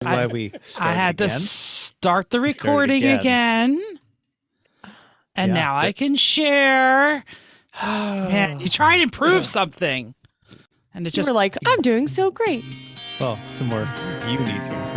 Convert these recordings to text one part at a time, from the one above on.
Why we I had again. to start the recording again. And now I can share. Man, you try and improve something. And it You just were like, I'm doing so great. Well, some more you need to improve.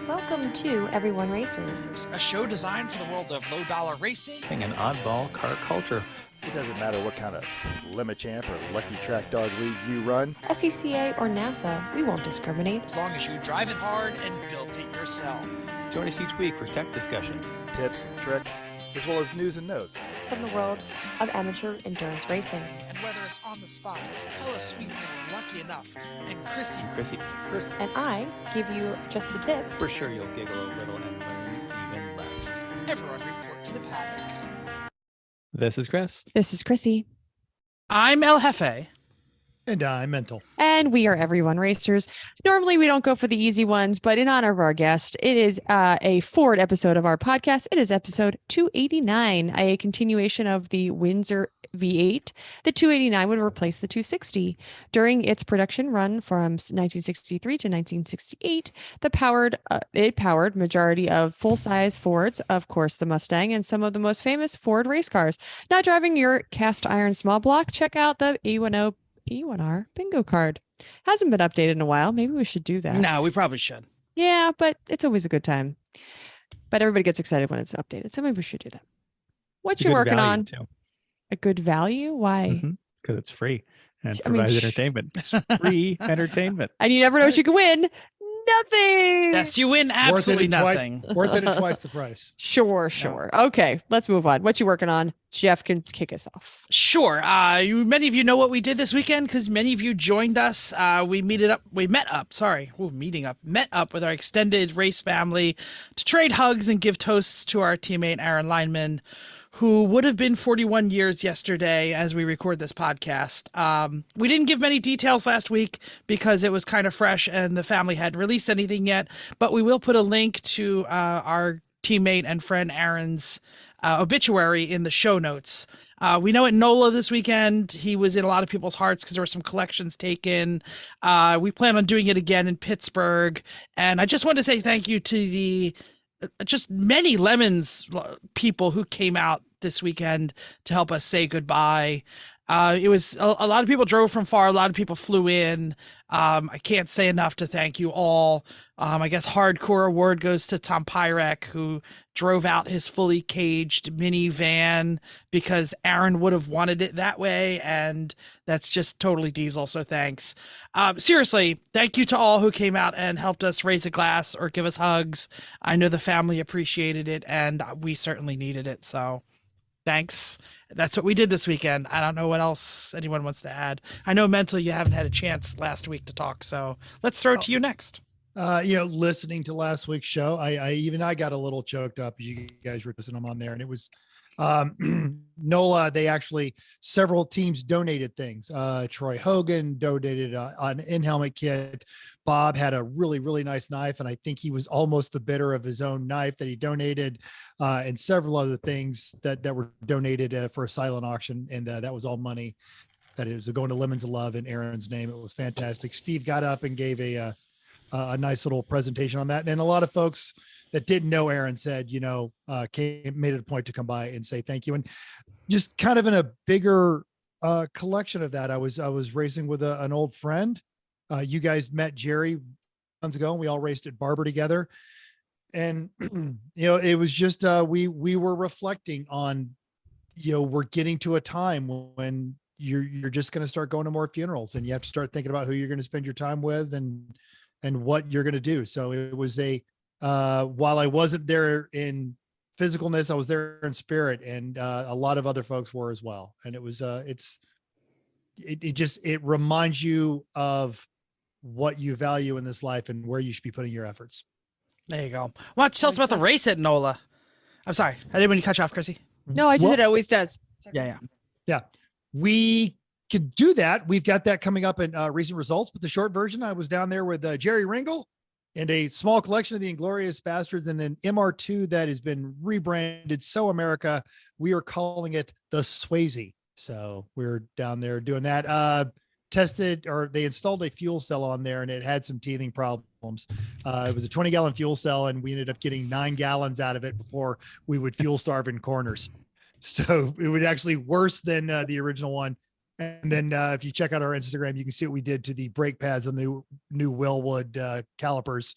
Welcome to Everyone Racers, a show designed for the world of low-dollar racing and oddball car culture. It doesn't matter what kind of limit champ or lucky track dog league you run. SCCA or NASA, we won't discriminate. as long as you drive it hard and build it yourself. Join us each week for tech discussions, Tips and tricks, as well as news and notes. From the world of amateur endurance racing. And whether it's on the spot, hella sweet when we're lucky enough, and Chrissy, Chris, And I give you just the tip. we're sure you'll giggle a little and learn even less. everyone report to the paddock. This is Chris. This is Chrissy. I'm El Jefe. And I'm Mental. And we are Everyone Racers. Normally, we don't go for the easy ones, but in honor of our guest, it is a Ford episode of our podcast. It is episode 289, a continuation of the Windsor V8. The 289 would replace the 260. During its production run from 1963 to 1968, it powered majority of full-size Fords, of course, the Mustang, and some of the most famous Ford race cars. Not driving your cast iron small block? Check out the E1R bingo card. Hasn't been updated in a while. Maybe we should do that. No, we probably should. Yeah, but it's always a good time. But everybody gets excited when it's updated. So maybe we should do that. What you working on? Too. A good value? Why? Because it's free and I mean, provides entertainment. It's free entertainment. And you never know what you can win. Nothing. Yes, you win absolutely nothing. Worth it at twice the price. Sure. Okay, let's move on. What you working on? Jeff can kick us off. Sure. Many of you know what we did this weekend because many of you joined us. We met up with our extended race family to trade hugs and give toasts to our teammate Aaron Lineman, who would have been 41 years yesterday as we record this podcast. We didn't give many details last week because it was kind of fresh and the family hadn't released anything yet, but we will put a link to our teammate and friend Aaron's obituary in the show notes. We know at NOLA this weekend, he was in a lot of people's hearts because there were some collections taken. We plan on doing it again in Pittsburgh. And I just want to say thank you to the just many Lemons people who came out this weekend to help us say goodbye. It was a lot of people drove from far. A lot of people flew in. I can't say enough to thank you all. I guess hardcore award goes to Tom Pyrek, who drove out his fully caged minivan because Aaron would have wanted it that way. And that's just totally diesel. So thanks. Seriously, thank you to all who came out and helped us raise a glass or give us hugs. I know the family appreciated it and we certainly needed it. So thanks. That's what we did this weekend. I don't know what else anyone wants to add. I know, Mental, you haven't had a chance last week to talk, so let's throw it to you next. Listening to last week's show, I got a little choked up. You guys were listening on there, and it was NOLA. They actually, several teams donated things. Troy Hogan donated an in-helmet kit. Bob had a really, really nice knife, and I think he was almost the bidder of his own knife that he donated, and several other things that were donated for a silent auction, and that was all money that is going to Lemons of Love in Aaron's name. It was fantastic. Steve got up and gave a nice little presentation on that, and a lot of folks that didn't know Aaron said, made it a point to come by and say thank you. And just kind of in a bigger collection of that, I was racing with an old friend. You guys met Jerry months ago, and we all raced at Barber together. And, it was just, we were reflecting on, we're getting to a time when you're just going to start going to more funerals, and you have to start thinking about who you're going to spend your time with and what you're going to do. So it was while I wasn't there in physicalness, I was there in spirit, and a lot of other folks were as well. And it was, it reminds you of what you value in this life and where you should be putting your efforts. There you go. Why don't you tell us about the race at NOLA? I'm sorry. I didn't mean to cut you off, Chrissy. No, it always does. Yeah. We could do that. We've got that coming up in recent results, but the short version, I was down there with Jerry Ringel and a small collection of the Inglorious Bastards, and an MR2 that has been rebranded So America. We are calling it the Swayze. So we're down there doing that. tested, or they installed a fuel cell on there, and it had some teething problems. It was a 20-gallon fuel cell, and we ended up getting 9 gallons out of it before we would fuel starve in corners. So it would actually worse than the original one. And then if you check out our Instagram, you can see what we did to the brake pads on the new Wellwood calipers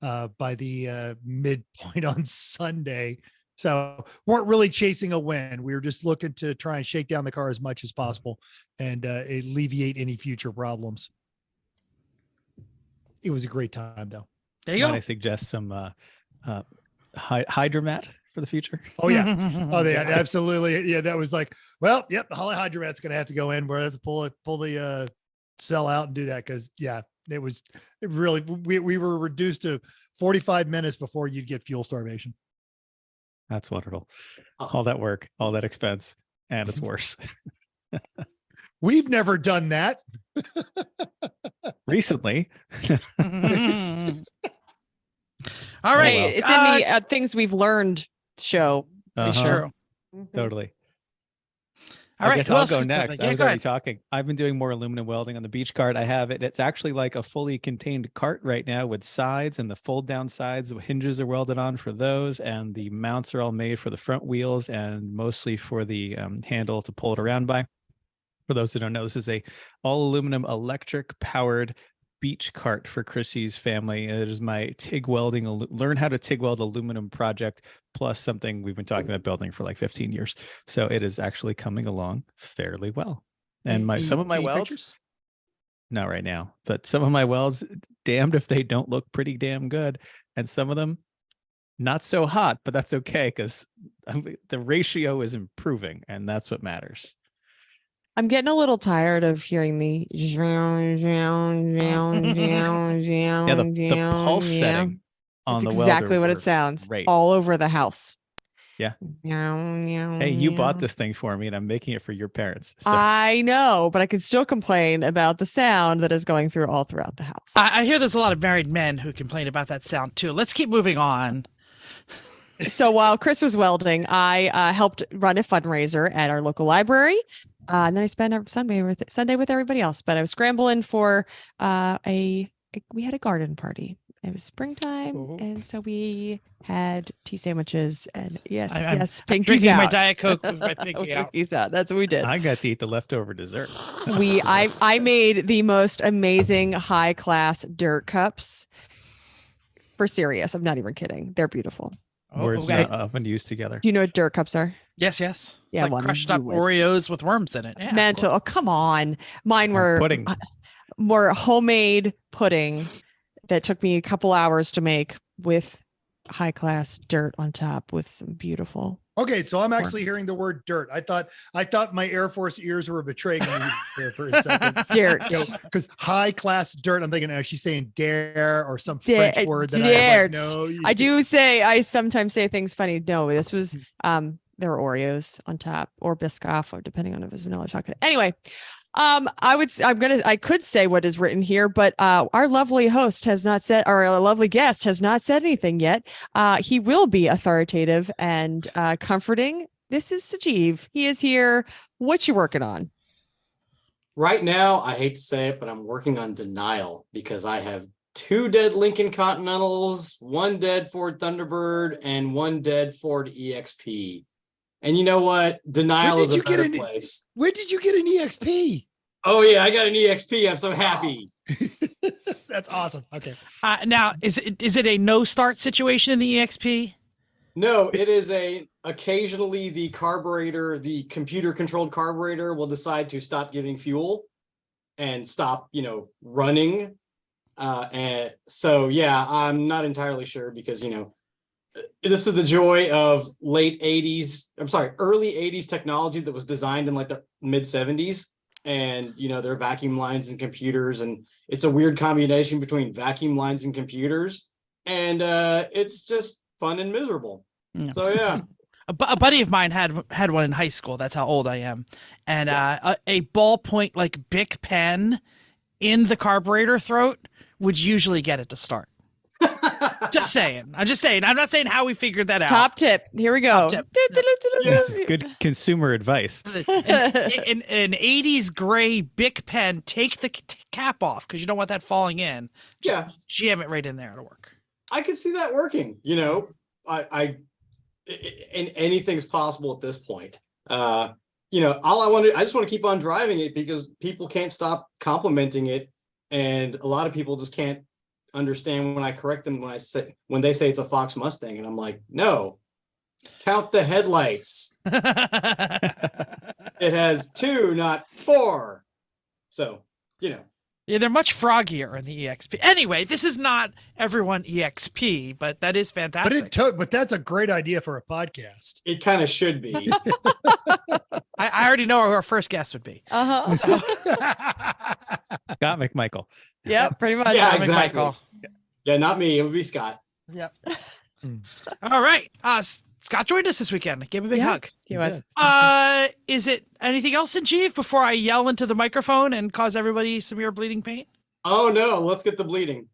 by the midpoint on Sunday. So weren't really chasing a win. We were just looking to try and shake down the car as much as possible and alleviate any future problems. It was a great time, though. There you Might go. I suggest some hydromat for the future? Oh yeah. Oh yeah, absolutely. Yeah, that was like, well, yep, the hydromat's gonna have to go in. We're gonna have to pull the cell out and do that, because it really we were reduced to 45 minutes before you'd get fuel starvation. That's wonderful. All that work, all that expense, and it's worse. We've never done that. Recently. All right. Hey, it's in the things we've learned show. Uh-huh. True. Totally. All right. I guess who I'll else go gets next. something? I Yeah, was go already ahead. talking. I've been doing more aluminum welding on the beach cart. I have it. It's actually like a fully contained cart right now with sides, and the fold down sides. The hinges are welded on for those, and the mounts are all made for the front wheels and mostly for the handle to pull it around by. For those that don't know, this is a all aluminum electric powered beach cart for Chrissy's family. It is my TIG welding, learn how to TIG weld aluminum project, plus something we've been talking about building for like 15 years. So it is actually coming along fairly well. And some of my Any welds, pictures? not right now, but some of my welds, damned if they don't look pretty damn good. And some of them, not so hot, but that's okay, because the ratio is improving, and that's what matters. I'm getting a little tired of hearing the Yeah, the pulse setting on That's the welder exactly what it works sounds great. all over the house. Yeah. Hey, you bought this thing for me, and I'm making it for your parents. So. I know, but I could still complain about the sound that is going through all throughout the house. I hear there's a lot of married men who complain about that sound too. Let's keep moving on. So while Chris was welding, I helped run a fundraiser at our local library. And then I spent a Sunday with everybody else. But I was scrambling for we had a garden party. It was springtime, Ooh. and so we had tea sandwiches. And I'm yes, I'm pinkies drinking my out. Diet Coke with my pinky out. Pinkies out. That's what we did. I got to eat the leftover dessert. I made the most amazing high class dirt cups. For serious, I'm not even kidding. They're beautiful. Words okay. not often used together. Do you know what dirt cups are? Yes. Yeah, It's like well, crushed you up would. Oreos with worms in it. Yeah, of Mental. Oh, course. come on. Mine were Pudding. more homemade pudding that took me a couple hours to make with high class dirt on top with some beautiful. Okay, so I'm actually Worms. hearing the word dirt. I thought my Air Force ears were betraying me there for a second. Dirt. Because high class dirt, I'm thinking, oh, she's saying dare or some Da- French word that dirt. I I sometimes say things funny. No, this was there were Oreos on top or Biscoff, or depending on if it's vanilla chocolate. Anyway, I could say what is written here, but our lovely host has not said, or our lovely guest has not said anything yet. He will be authoritative and comforting. This is Sajeev. He is here. What you working on? Right now, I hate to say it, but I'm working on denial because I have 2 dead Lincoln Continentals, 1 dead Ford Thunderbird, and 1 dead Ford EXP. And you know what? Denial When is did a you get better an- place. When did you get an EXP? Oh yeah, I got an EXP. I'm so happy. That's awesome. Okay. Now, is it a no start situation in the EXP? No, it is occasionally the carburetor, the computer controlled carburetor will decide to stop giving fuel and stop, running. And so, yeah, I'm not entirely sure because, this is the joy of early 80s technology that was designed in like the mid 70s. And, there are vacuum lines and computers, and it's a weird combination between vacuum lines and computers. And it's just fun and miserable. Yeah. So, yeah. A buddy of mine had one in high school. That's how old I am. And a ballpoint like Bic pen in the carburetor throat would usually get it to start. Just saying. I'm just saying. I'm not saying how we figured that out. Top tip. Here we go. Top tip. This is good consumer advice. An 80s gray Bic pen, take the cap off because you don't want that falling in. Just jam it right in there. It'll work. I could see that working. And anything's possible at this point. I just want to keep on driving it because people can't stop complimenting it, and a lot of people just can't understand when I correct them when they say it's a Fox Mustang, and I'm like, no, count the headlights. It has 2, not 4. So, Yeah, they're much froggier in the EXP. Anyway, this is not everyone EXP, but that is fantastic. But that's a great idea for a podcast. It kind of should be. I already know who our first guest would be. Uh-huh. Scott McMichael. Yep, pretty much. Yeah, Scott exactly. McMichael. Yeah, not me. It would be Scott. Yep. All right. Scott joined us this weekend. Give him a big hug. He was. Is it anything else in Chief before I yell into the microphone and cause everybody severe bleeding pain? Oh no, let's get the bleeding.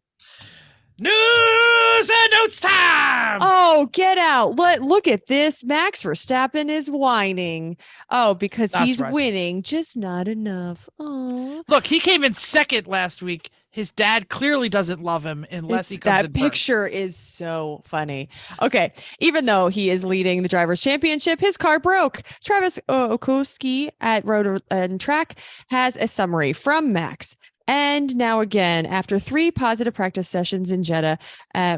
News and notes time. Oh, get out. Look at this. Max Verstappen is whining. Oh, because he's winning, just not enough. Oh. Look, he came in second last week. His dad clearly doesn't love him unless he comes in That picture is so funny. Okay. Even though he is leading the drivers' championship, his car broke. Travis Okoski at Road and Track has a summary from Max. And now again, after 3 positive practice sessions in Jeddah,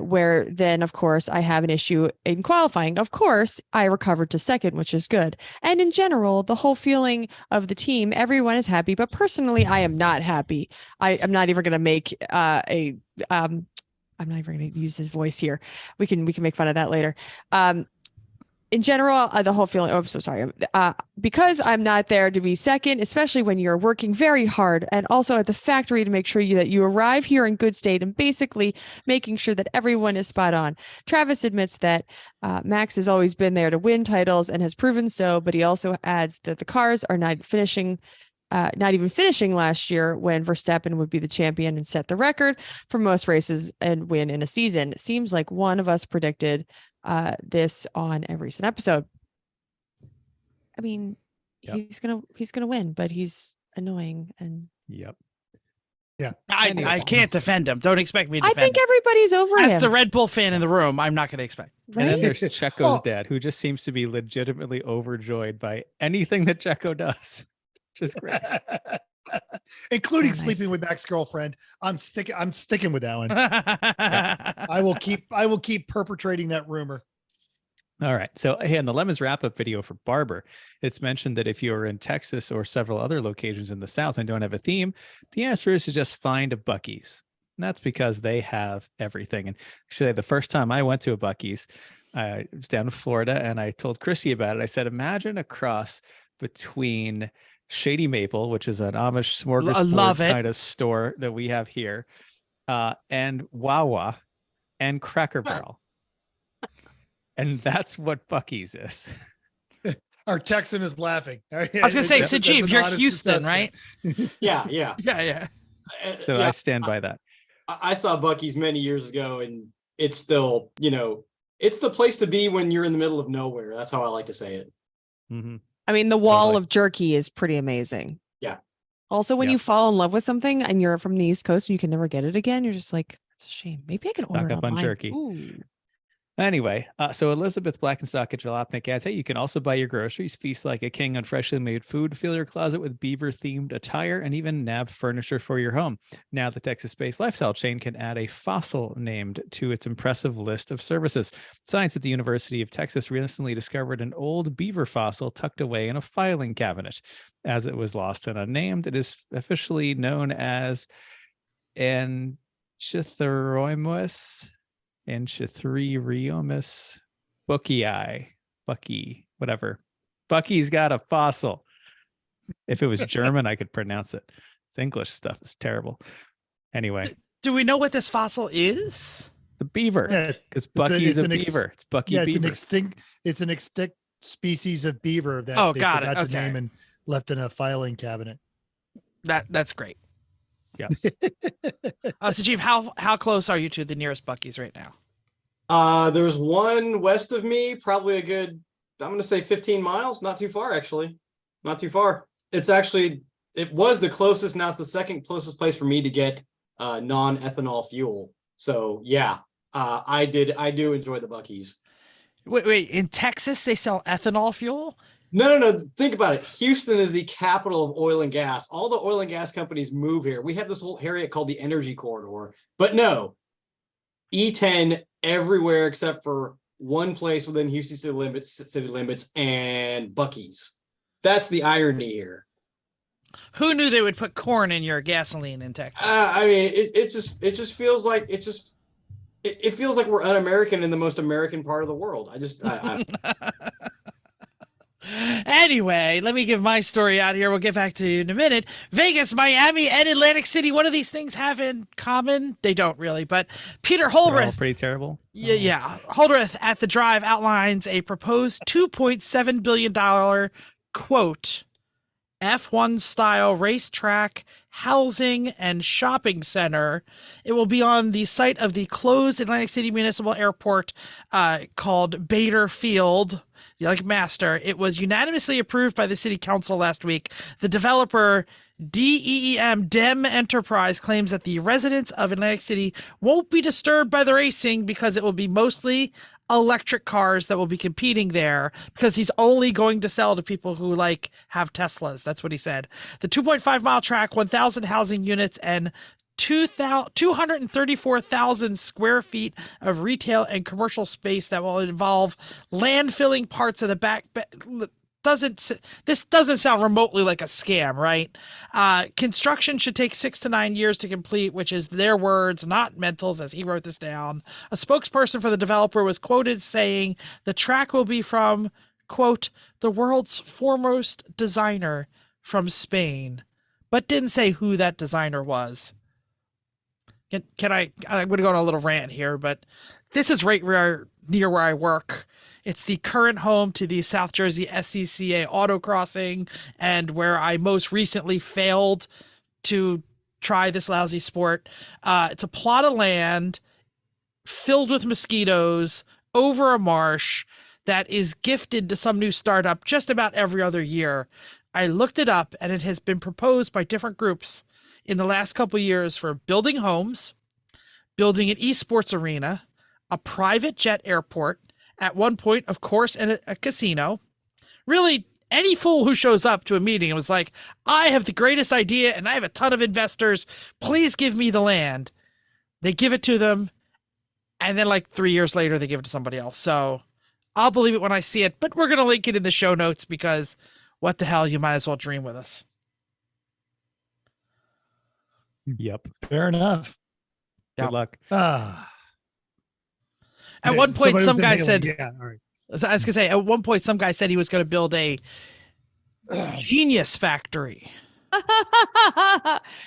where then, of course, I have an issue in qualifying. Of course, I recovered to second, which is good. And in general, the whole feeling of the team, everyone is happy. But personally, I am not happy. I'm not even going to make I'm not even going to use his voice here. We can make fun of that later. In general, the whole feeling, I'm so sorry. Because I'm not there to be second, especially when you're working very hard and also at the factory to make sure that you arrive here in good state and basically making sure that everyone is spot on. Travis admits that Max has always been there to win titles and has proven so, but he also adds that the cars are not even finishing last year when Verstappen would be the champion and set the record for most races and win in a season. It seems like one of us predicted this on a recent episode. I mean, he's gonna win, but he's annoying and yeah. I can't defend him. Don't expect me to defend I think everybody's over him. As the Red Bull fan in the room, I'm not going to expect. Right? And then there's Checo's dad, who just seems to be legitimately overjoyed by anything that Checo does. Just great. Including So sleeping nice. with Mac's girlfriend. I'm sticking with that one. I will keep perpetrating that rumor. All right. So hey, in the Lemons wrap-up video for Barber, it's mentioned that if you're in Texas or several other locations in the South and don't have a theme, the answer is to just find a Buc-Ee's. And that's because they have everything. And actually, the first time I went to a Buc-Ee's, I was down in Florida, and I told Chrissy about it. I said, imagine a cross between Shady Maple, which is an Amish smorgasbord kind of store that we have here, and Wawa and Cracker Barrel. And that's what Buc-Ee's is. Our Texan is laughing. I was going to say, Sajeev, you're Houston, right? Yeah. Yeah. So I stand by that. I saw Buc-Ee's many years ago, and it's still, it's the place to be when you're in the middle of nowhere. That's how I like to say it. Mm-hmm. I mean, the wall of jerky is pretty amazing. Yeah. Also, when you fall in love with something and you're from the East Coast and you can never get it again, you're just like, that's a shame. Maybe I can order it Stock up on online. jerky. Ooh. Anyway, so Elizabeth Blackenstock at Jalopnik adds, hey, you can also buy your groceries, feast like a king on freshly made food, fill your closet with beaver-themed attire, and even nab furniture for your home. Now the Texas-based lifestyle chain can add a fossil named to its impressive list of services. Science at the University of Texas recently discovered an old beaver fossil tucked away in a filing cabinet. As it was lost and unnamed, it is officially known as Anchithyriomus Buc-Ee, whatever. Buc-Ee's got a fossil. If it was German, I could pronounce it. It's English stuff. It's terrible. Anyway. Do we know what this fossil is? The beaver. Because Buc-Ee's a beaver. It's Buc-Ee beaver. It's an extinct species of beaver that they forgot to name and left in a filing cabinet. That's great. Yeah. Sajeev, how close are you to the nearest Buc-Ee's right now? There's one west of me, probably a good, I'm going to say 15 miles. Not too far, actually. Not too far. It was the closest. Now it's the second closest place for me to get non-ethanol fuel. So yeah, I do enjoy the Buc-Ee's. Wait, in Texas they sell ethanol fuel? No. Think about it. Houston is the capital of oil and gas. All the oil and gas companies move here. We have this whole area called the Energy Corridor, but no, E10 everywhere except for one place within Houston city limits, and Buc-Ee's. That's the irony here. Who knew they would put corn in your gasoline in Texas? I mean, it just feels like it feels like we're un-American in the most American part of the world. I Anyway, let me give my story out here. We'll get back to you in a minute. Vegas, Miami, and Atlantic City. What do these things have in common? They don't really, but Peter They're all Holrith. pretty terrible. Yeah. Holrith at the Drive outlines a proposed $2.7 billion quote F1 style racetrack, housing, and shopping center. It will be on the site of the closed Atlantic City Municipal Airport called Bader Field. Like Master. It was unanimously approved by the city council last week. The developer DEM Enterprise claims that the residents of Atlantic City won't be disturbed by the racing because it will be mostly electric cars that will be competing there, because he's only going to sell to people who have Teslas. That's what he said. The 2.5-mile track, 1,000 housing units, and 234,000 square feet of retail and commercial space that will involve landfilling parts of the back. This doesn't sound remotely like a scam, right? Construction should take 6 to 9 years to complete, which is their words, not Mental's, as he wrote this down. A spokesperson for the developer was quoted saying the track will be from, quote, the world's foremost designer from Spain, but didn't say who that designer was. I'm going to go on a little rant here, but this is right near where I work. It's the current home to the South Jersey SCCA autocrossing, and where I most recently failed to try this lousy sport. It's a plot of land filled with mosquitoes over a marsh that is gifted to some new startup just about every other year. I looked it up, and it has been proposed by different groups in the last couple of years for building homes, building an esports arena, a private jet airport, at one point, of course, and a casino. Really, any fool who shows up to a meeting and was like, I have the greatest idea and I have a ton of investors, please give me the land. They give it to them, and then 3 years later, they give it to somebody else. So I'll believe it when I see it, but we're going to link it in the show notes because what the hell, you might as well dream with us. Yep. Fair enough. Good luck. At one point, some guy said, yeah, all right. I was going to say, at one point, some guy said he was going to build a genius factory.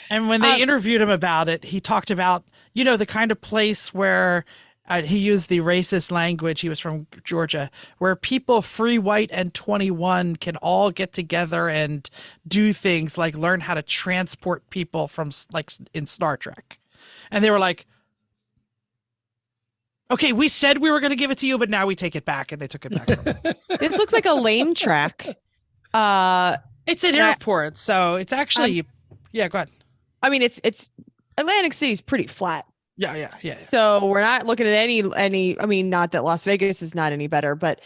And when they interviewed him about it, he talked about, the kind of place where he used the racist language. He was from Georgia, where people free, white, and 21 can all get together and do things like learn how to transport people from in Star Trek. And they were like, okay, we said we were going to give it to you, but now we take it back. And they took it back. This looks like a lame track. It's an airport, so it's actually, yeah, go ahead. I mean, it's Atlantic City's pretty flat. Yeah. So we're not looking at any, I mean, not that Las Vegas is not any better, but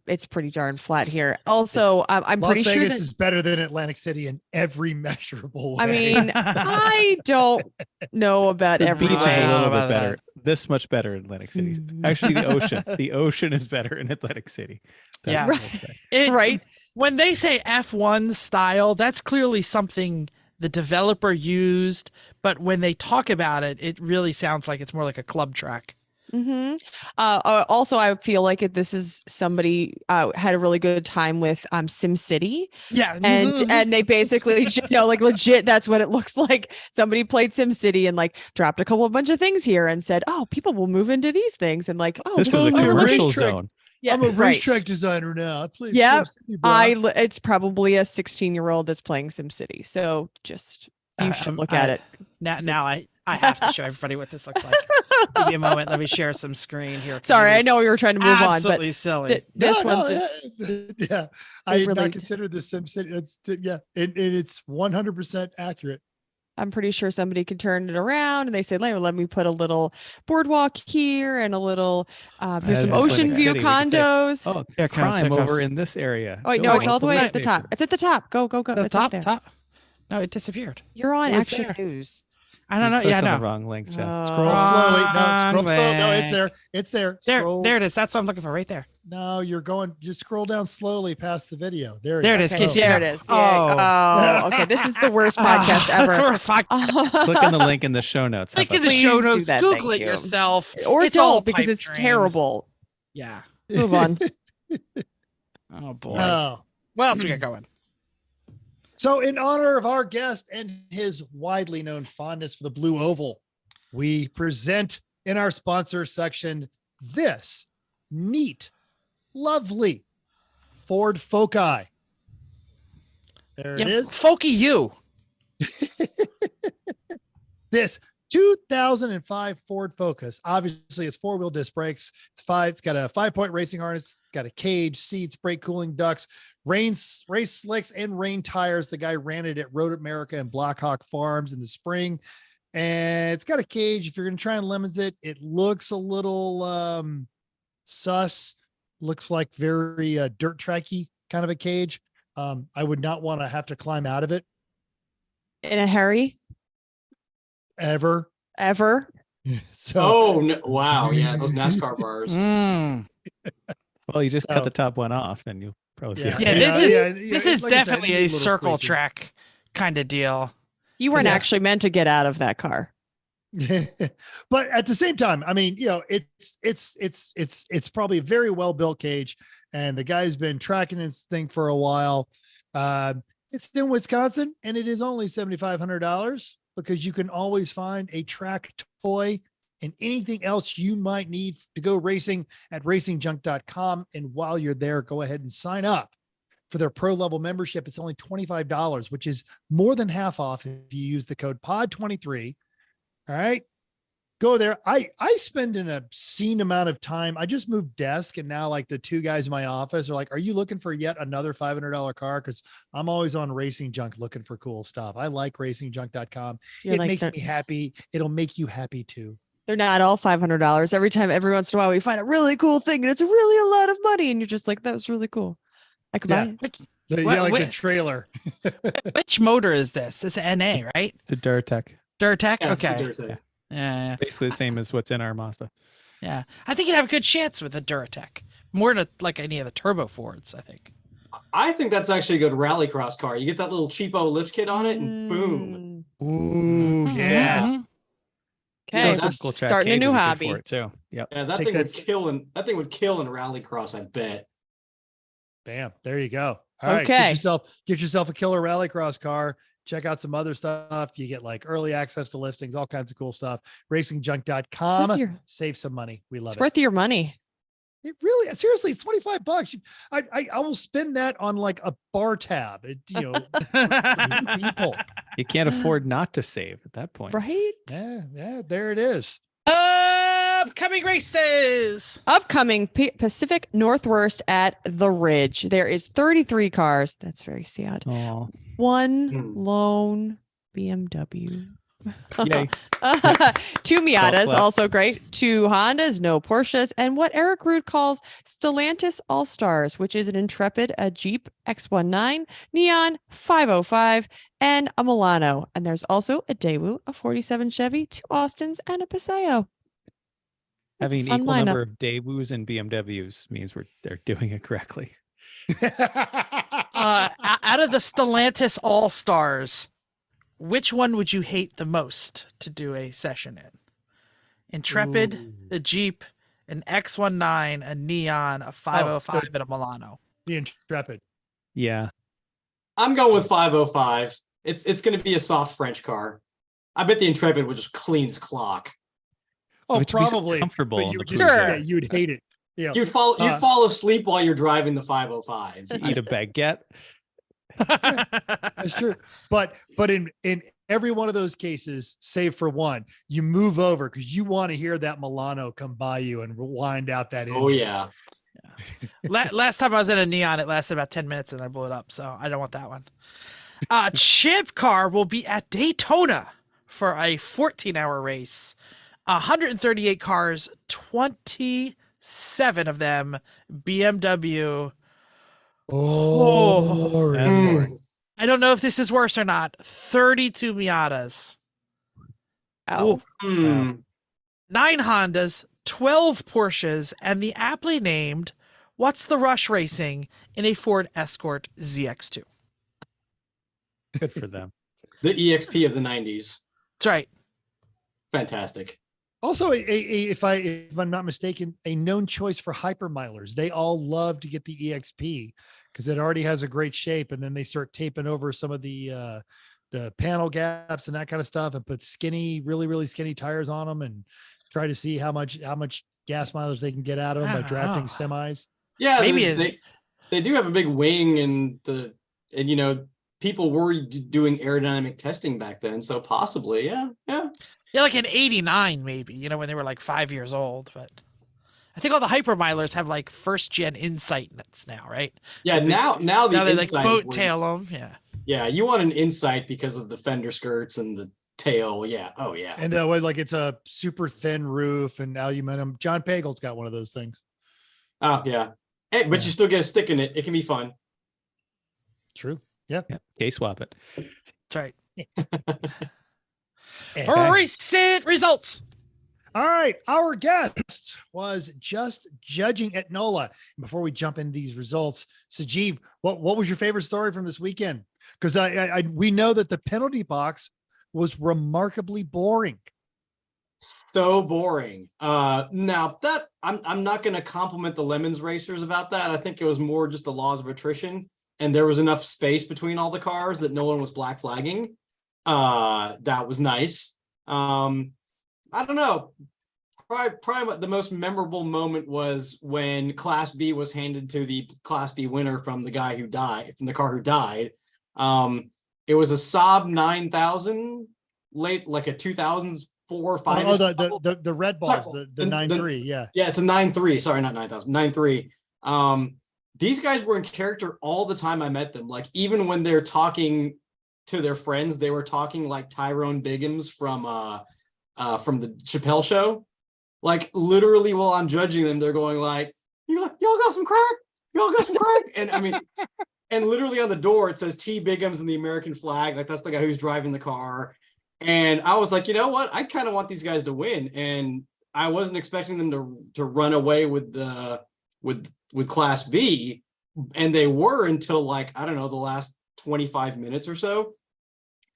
it's pretty darn flat here. Also, I'm Las pretty sure Vegas that is better than Atlantic City in every measurable way. I mean, I don't know about The every beach is way. a little about bit better. This much better in Atlantic City. Actually, the ocean. The ocean is better in Atlantic City. Yeah. what I'll say. Right. When they say F1 style, that's clearly something the developer used, but when they talk about it, it really sounds like it's more like a club track. Mm-hmm. Also, I feel like this is somebody had a really good time with SimCity. Yeah. And they basically, legit, that's what it looks like. Somebody played SimCity and dropped a bunch of things here and said, oh, people will move into these things. And this is a commercial zone. Yeah, I'm a right. racetrack designer now. I play Yeah, SimCity, bro. it's probably a 16-year-old that's playing SimCity. So just you should look at it. Now I have to show everybody what this looks like. Give me a moment. Let me share some screen here. 'cause Sorry, it I is know we were trying to move on, but absolutely silly. this No, one just yeah. I had really- not considered the SimCity. It's 100% accurate. I'm pretty sure somebody could turn it around and they say, let me put a little boardwalk here and a little here's some As in ocean Atlantic view City, we could say, condos. Oh, Here it comes, crime here it over comes. in this area. Oh wait, Go no, it's on, all the way police at the station. top. It's at the top. Go. The It's up top, there. top. No, it disappeared. You're on It was Action there. News. I don't You know. Yeah, I clicked on know. the wrong link, Jeff. Scroll Oh. slowly. No, scroll Wrong slow. No, it's way. there. It's there. There, Scroll. there it is. That's what I'm looking for, right there. No, you're going. Just scroll down slowly past the video. There There it is, Okay, Casey. there it is. Yeah. Oh, okay. This is the worst podcast ever. That's the worst podcast. Click on the link in the show notes. How Click in about the that? show Please do notes. that, Google thank it you. yourself. Or It's all don't because pipe it's dreams. terrible. Yeah. Move on. Oh boy. Oh. What else we got going? So, in honor of our guest and his widely known fondness for the blue oval, we present in our sponsor section this neat, lovely Ford Foci. There it is. Folky you. This 2005 Ford Focus. Obviously, it's four-wheel disc brakes. It's got a 5-point racing harness. It's got a cage, seats, brake cooling ducts, race slicks, and rain tires. The guy ran it at Road America and Blackhawk Farms in the spring. And it's got a cage. If you're going to try and lemons it, it looks a little sus. Looks like very dirt tracky kind of a cage. I would not want to have to climb out of it In a hurry? ever. So Oh no, wow, yeah, those NASCAR bars. Well, you just Oh. cut the top one off, and you'll probably Yeah. feel Yeah, it. this is like I said, definitely need a little circle tweaking. track kind of deal. You weren't Yes. actually meant to get out of that car. But at the same time, I mean, it's probably a very well built cage, and the guy's been tracking this thing for a while. It's in Wisconsin, and it is only $7,500 because you can always find a track toy and anything else you might need to go racing at racingjunk.com. And while you're there, go ahead and sign up for their pro level membership. It's only $25, which is more than half off if you use the code POD23. All right. Go there. I spend an obscene amount of time. I just moved desk, and now like the two guys in my office are like, are you looking for yet another $500 car? Because I'm always on Racing Junk looking for cool stuff. I like racingjunk.com. You're It like, makes they're- me happy. It'll make you happy too. They're not all $500. Every once in a while, we find a really cool thing and it's really a lot of money. And you're just like, that was really cool. I could buy it. Yeah, like the Wait. trailer. Which motor is this? It's an NA, right? It's a Duratec. Duratec? Yeah, Okay. there's a- Yeah. Basically the same as what's in our Mazda. Yeah. I think you'd have a good chance with a Duratec. More than like any of the turbo Fords, I think. I think that's actually a good rallycross car. You get that little cheapo lift kit on it, and boom. Ooh, Mhm. yes. Okay, Yeah, so that's Cool track starting a cage new would be good hobby. for it too. Yep. Yeah, that Think thing would that's- kill in rallycross. I bet. Bam. There you go. All right. Okay. Get yourself a killer rallycross car. Check out some other stuff. You get like early access to listings, all kinds of cool stuff. It's Racingjunk.com. worth your, Save some money. We love it's it. worth your money. It really, seriously, it's $25. I will spend that on like a bar tab. People. You can't afford not to save at that point. Right? Yeah, there it is. Upcoming races. Upcoming Pacific Northwest at the Ridge. There is 33 cars. That's very sad. Oh, One Hmm. lone BMW. yay. 2 Miatas, left. also great. 2 Hondas, no Porsches, and what Eric Root calls Stellantis All Stars, which is an Intrepid, a Jeep X19, Neon 505, and a Milano. And there's also a Daewoo, a 47 Chevy, 2 Austins, and a Paseo. That's a Having fun equal lineup. number of Daewoo's and BMWs means they're doing it correctly. Out of the Stellantis All Stars, which one would you hate the most to do a session in? Intrepid, Ooh. a Jeep, an X19, a Neon, a 505, and a Milano. The Intrepid. Yeah. I'm going with 505. It's going to be a soft French car. I bet the Intrepid would just clean its clock. Oh, Which would be so probably. comfortable But in you the would just, Sure. yeah, you would hate it. Yeah. You'd fall asleep while you're driving the 505. Eat a baguette. That's true. But in every one of those cases, save for one, you move over because you want to hear that Milano come by you and wind out that engine. Oh yeah. Last time I was in a Neon, it lasted about 10 minutes and I blew it up. So I don't want that one. Chip Car will be at Daytona for a 14-hour race. 138 cars, 27 of them BMW. Oh, That's boring. I don't know if this is worse or not. 32 Miatas. Oh, Hmm. 9 Hondas, 12 Porsches, and the aptly named What's the Rush Racing in a Ford Escort ZX2. Good for them. The EXP of the 90s. That's right. Fantastic. Also, if I'm not mistaken, a known choice for hypermilers. They all love to get the EXP because it already has a great shape, and then they start taping over some of the panel gaps and that kind of stuff, and put skinny, really skinny tires on them, and try to see how much gas mileage they can get out of them by drafting semis. Yeah, Maybe they do have a big wing, and you know, people were doing aerodynamic testing back then, so possibly, yeah. Yeah, like an 89 maybe, you know, when they were like 5 years old. But I think all the hypermilers have like first gen Insight nets now, right? Yeah, now They like Insight boat is tail them. Yeah. Yeah, you want an Insight because of the fender skirts and the tail. Yeah. Oh yeah. And like it's a super thin roof and aluminum. John Pagel's got one of those things. Oh yeah. Hey, but you still get a stick in it. It can be fun. True. Yeah. K-swap it. That's right. Recent results. All right. Our guest was just judging at NOLA. Before we jump into these results, Sajeev, what was your favorite story from this weekend? Because we know that the penalty box was remarkably boring. So boring. Now that I'm not going to compliment the Lemons racers about that. I think it was more just the laws of attrition, and there was enough space between all the cars that no one was black flagging. That was nice. I don't know. Probably the most memorable moment was when Class B was handed to the Class B winner from the guy who died, from the car who died. It was a Saab 9000, like a 2004 or 5. Oh, the red balls, the 9.3, yeah. Yeah, it's a 9.3. Sorry, not 9000, 9.3. These guys were in character all the time I met them. Like even when they're talking to their friends, they were talking like Tyrone Biggums from the Chappelle Show. Like literally while I'm judging them, they're going like, y'all got some crack? Y'all got some crack? And I mean, and literally on the door, it says T Biggums and the American flag. Like that's the guy who's driving the car. And I was like, you know what? I kind of want these guys to win. And I wasn't expecting them to run away with Class B. And they were until like, I don't know, the last 25 minutes or so.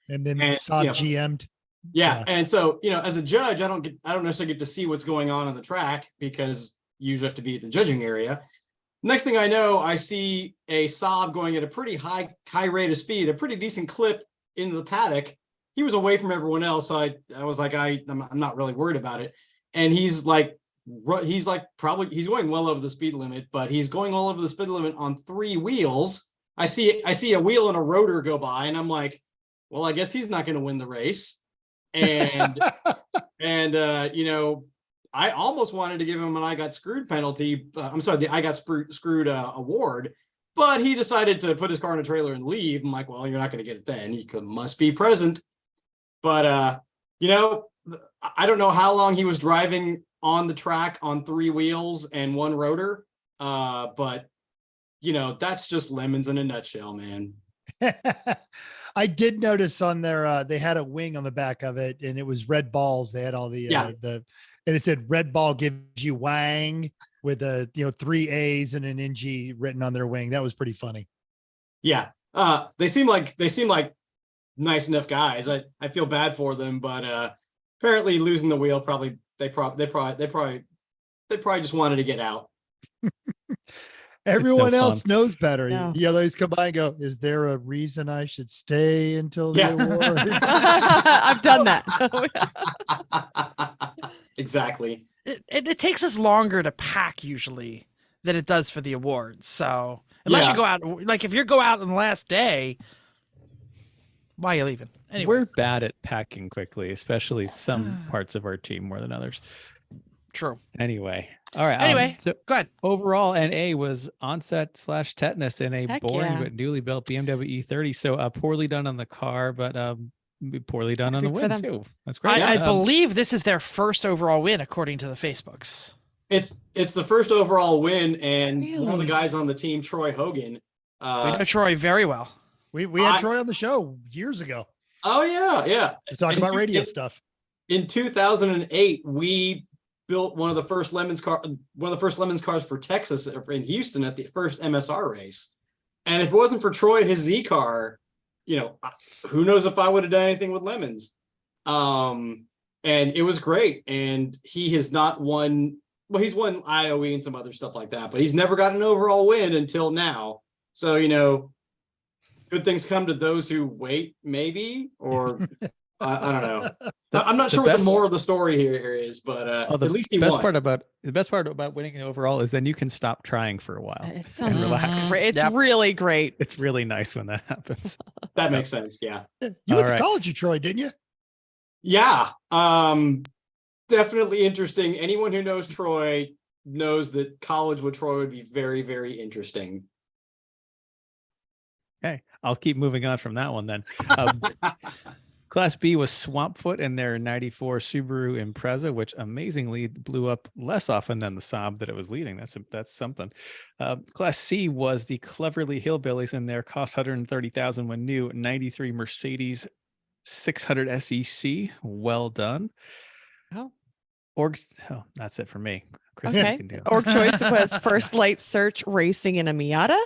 And then Saab GM'd. Yeah. And so, you know, as a judge, I don't necessarily get to see what's going on the track because you usually have to be at the judging area. Next thing I know, I see a Saab going at a pretty high rate of speed, a pretty decent clip into the paddock. He was away from everyone else. So I was like, I'm not really worried about it. And he's going well over the speed limit, but he's going all over the speed limit on 3 wheels. I see a wheel and a rotor go by, and I'm like, well, I guess he's not going to win the race. And you know, I almost wanted to give him an I got screwed penalty. I'm sorry, the I got screwed award, but he decided to put his car in a trailer and leave. I'm like, well, you're not going to get it then. He must be present. But you know, I don't know how long he was driving on the track on 3 wheels and 1 rotor. But you know, that's just Lemons in a nutshell, man. I did notice on their they had a wing on the back of it, and it was red balls. They had all the and it said red ball gives you wang with 3 A's and an NG written on their wing. That was pretty funny. Yeah. They seem like nice enough guys. I feel bad for them, but apparently losing the wheel they probably just wanted to get out. Everyone else fun. knows better. No. You always come by and go, is there a reason I should stay until the Yeah. award? I've done that. Exactly. It takes us longer to pack usually than it does for the awards. So unless you go out, like if you go out on the last day, Why are you leaving? Anyway. We're bad at packing quickly, especially some parts of our team more than others. True. Anyway. All right. Anyway, so go ahead. overall, NA was onset/tetanus in a Heck boring yeah. but newly built BMW E30. So poorly done on the car, but poorly done on the Good for win them. too. That's great. I believe this is their first overall win, according to the Facebooks. It's the first overall win, and one of the Really? guys on the team, Troy Hogan. We know Troy very well. We had Troy on the show years ago Oh yeah. to talk In about two- radio in- stuff. In 2008, we built one of the first Lemons cars for Texas in Houston at the first MSR race. And if it wasn't for Troy and his Z car, who knows if I would have done anything with Lemons. And it was great. And he has not won. Well, he's won IOE and some other stuff like that, but he's never got an overall win until now. So, good things come to those who wait, maybe, or I don't know. I'm not sure what the moral of the story here is, but at least he won. The best part about winning an overall is then you can stop trying for a while. It sounds relax. great. It's Yep. really great. It's really nice when that happens. That makes sense. Yeah. You All went to right. college, Troy, didn't you? Yeah. Definitely interesting. Anyone who knows Troy knows that college with Troy would be very, very interesting. Okay, I'll keep moving on from that one then. Class B was Swampfoot in their 94 Subaru Impreza, which amazingly blew up less often than the Saab that it was leading. That's something. Class C was the Cleverly Hillbillies in their cost $130,000 when new 93 Mercedes 600 SEC. Well done. Oh. That's it for me. Chris, you Okay. can do it. Org choice was First Light Search Racing in a Miata.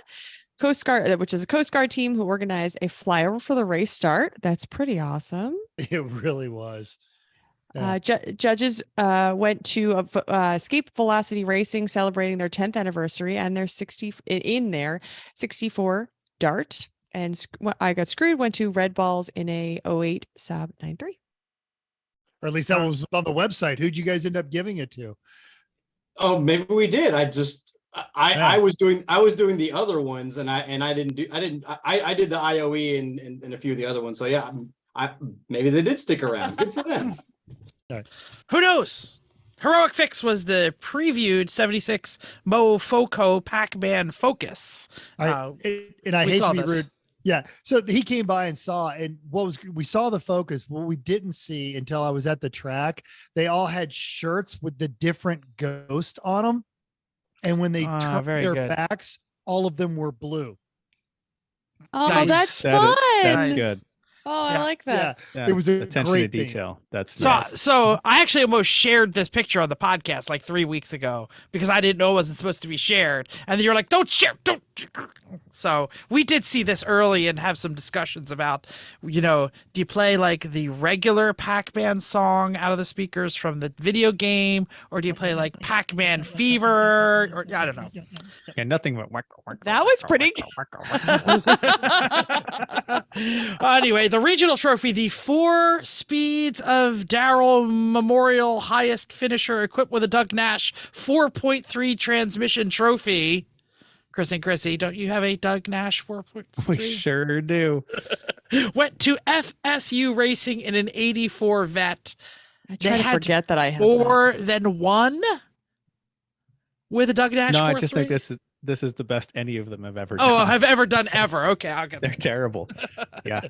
Coast Guard, which is a Coast Guard team who organized a flyover for the race start. That's pretty awesome. It really was. Yeah. Judges went to Escape Velocity Racing, celebrating their 10th anniversary and their 64 Dart. And I Got Screwed went to Red Balls in a 08 Saab 93. Or at least that was on the website. Who'd you guys end up giving it to? Oh, maybe we did. I was doing the other ones, and I did the IOE and a few of the other ones. So yeah, maybe they did stick around. Good for them. Who knows? Heroic Fix was the previewed 76 Mofoco Pac-Man Focus. I we hate saw to be this. rude. Yeah. So he came by and saw, and we saw the Focus. What we didn't see until I was at the track, they all had shirts with the different ghost on them. And when they turned very their good. backs, all of them were blue. Oh, Nice. that's That is- fun. That's Nice. good. Oh, Yeah. I like that. Yeah, It was a attention to great thing. detail. That's So, nice. so I actually almost shared this picture on the podcast like 3 weeks ago because I didn't know it wasn't supposed to be shared. And then you're like, don't share, don't. So we did see this early and have some discussions about, do you play like the regular Pac-Man song out of the speakers from the video game, or do you play like Pac-Man Fever, or I don't know. Yeah, nothing but That was pretty Anyway, the regional trophy, the 4 Speeds of Darrell Memorial highest finisher equipped with a Doug Nash 4.3 transmission trophy. Chris and Chrissy, don't you have a Doug Nash 4.3? We sure do. Went to FSU Racing in an 84 Vet. I They try to had forget that I have that. More than one with a Doug Nash No, 4.3? I just think this is the best any of them have ever Oh, done. have ever done ever. Okay, I'll get They're that. terrible. Yeah.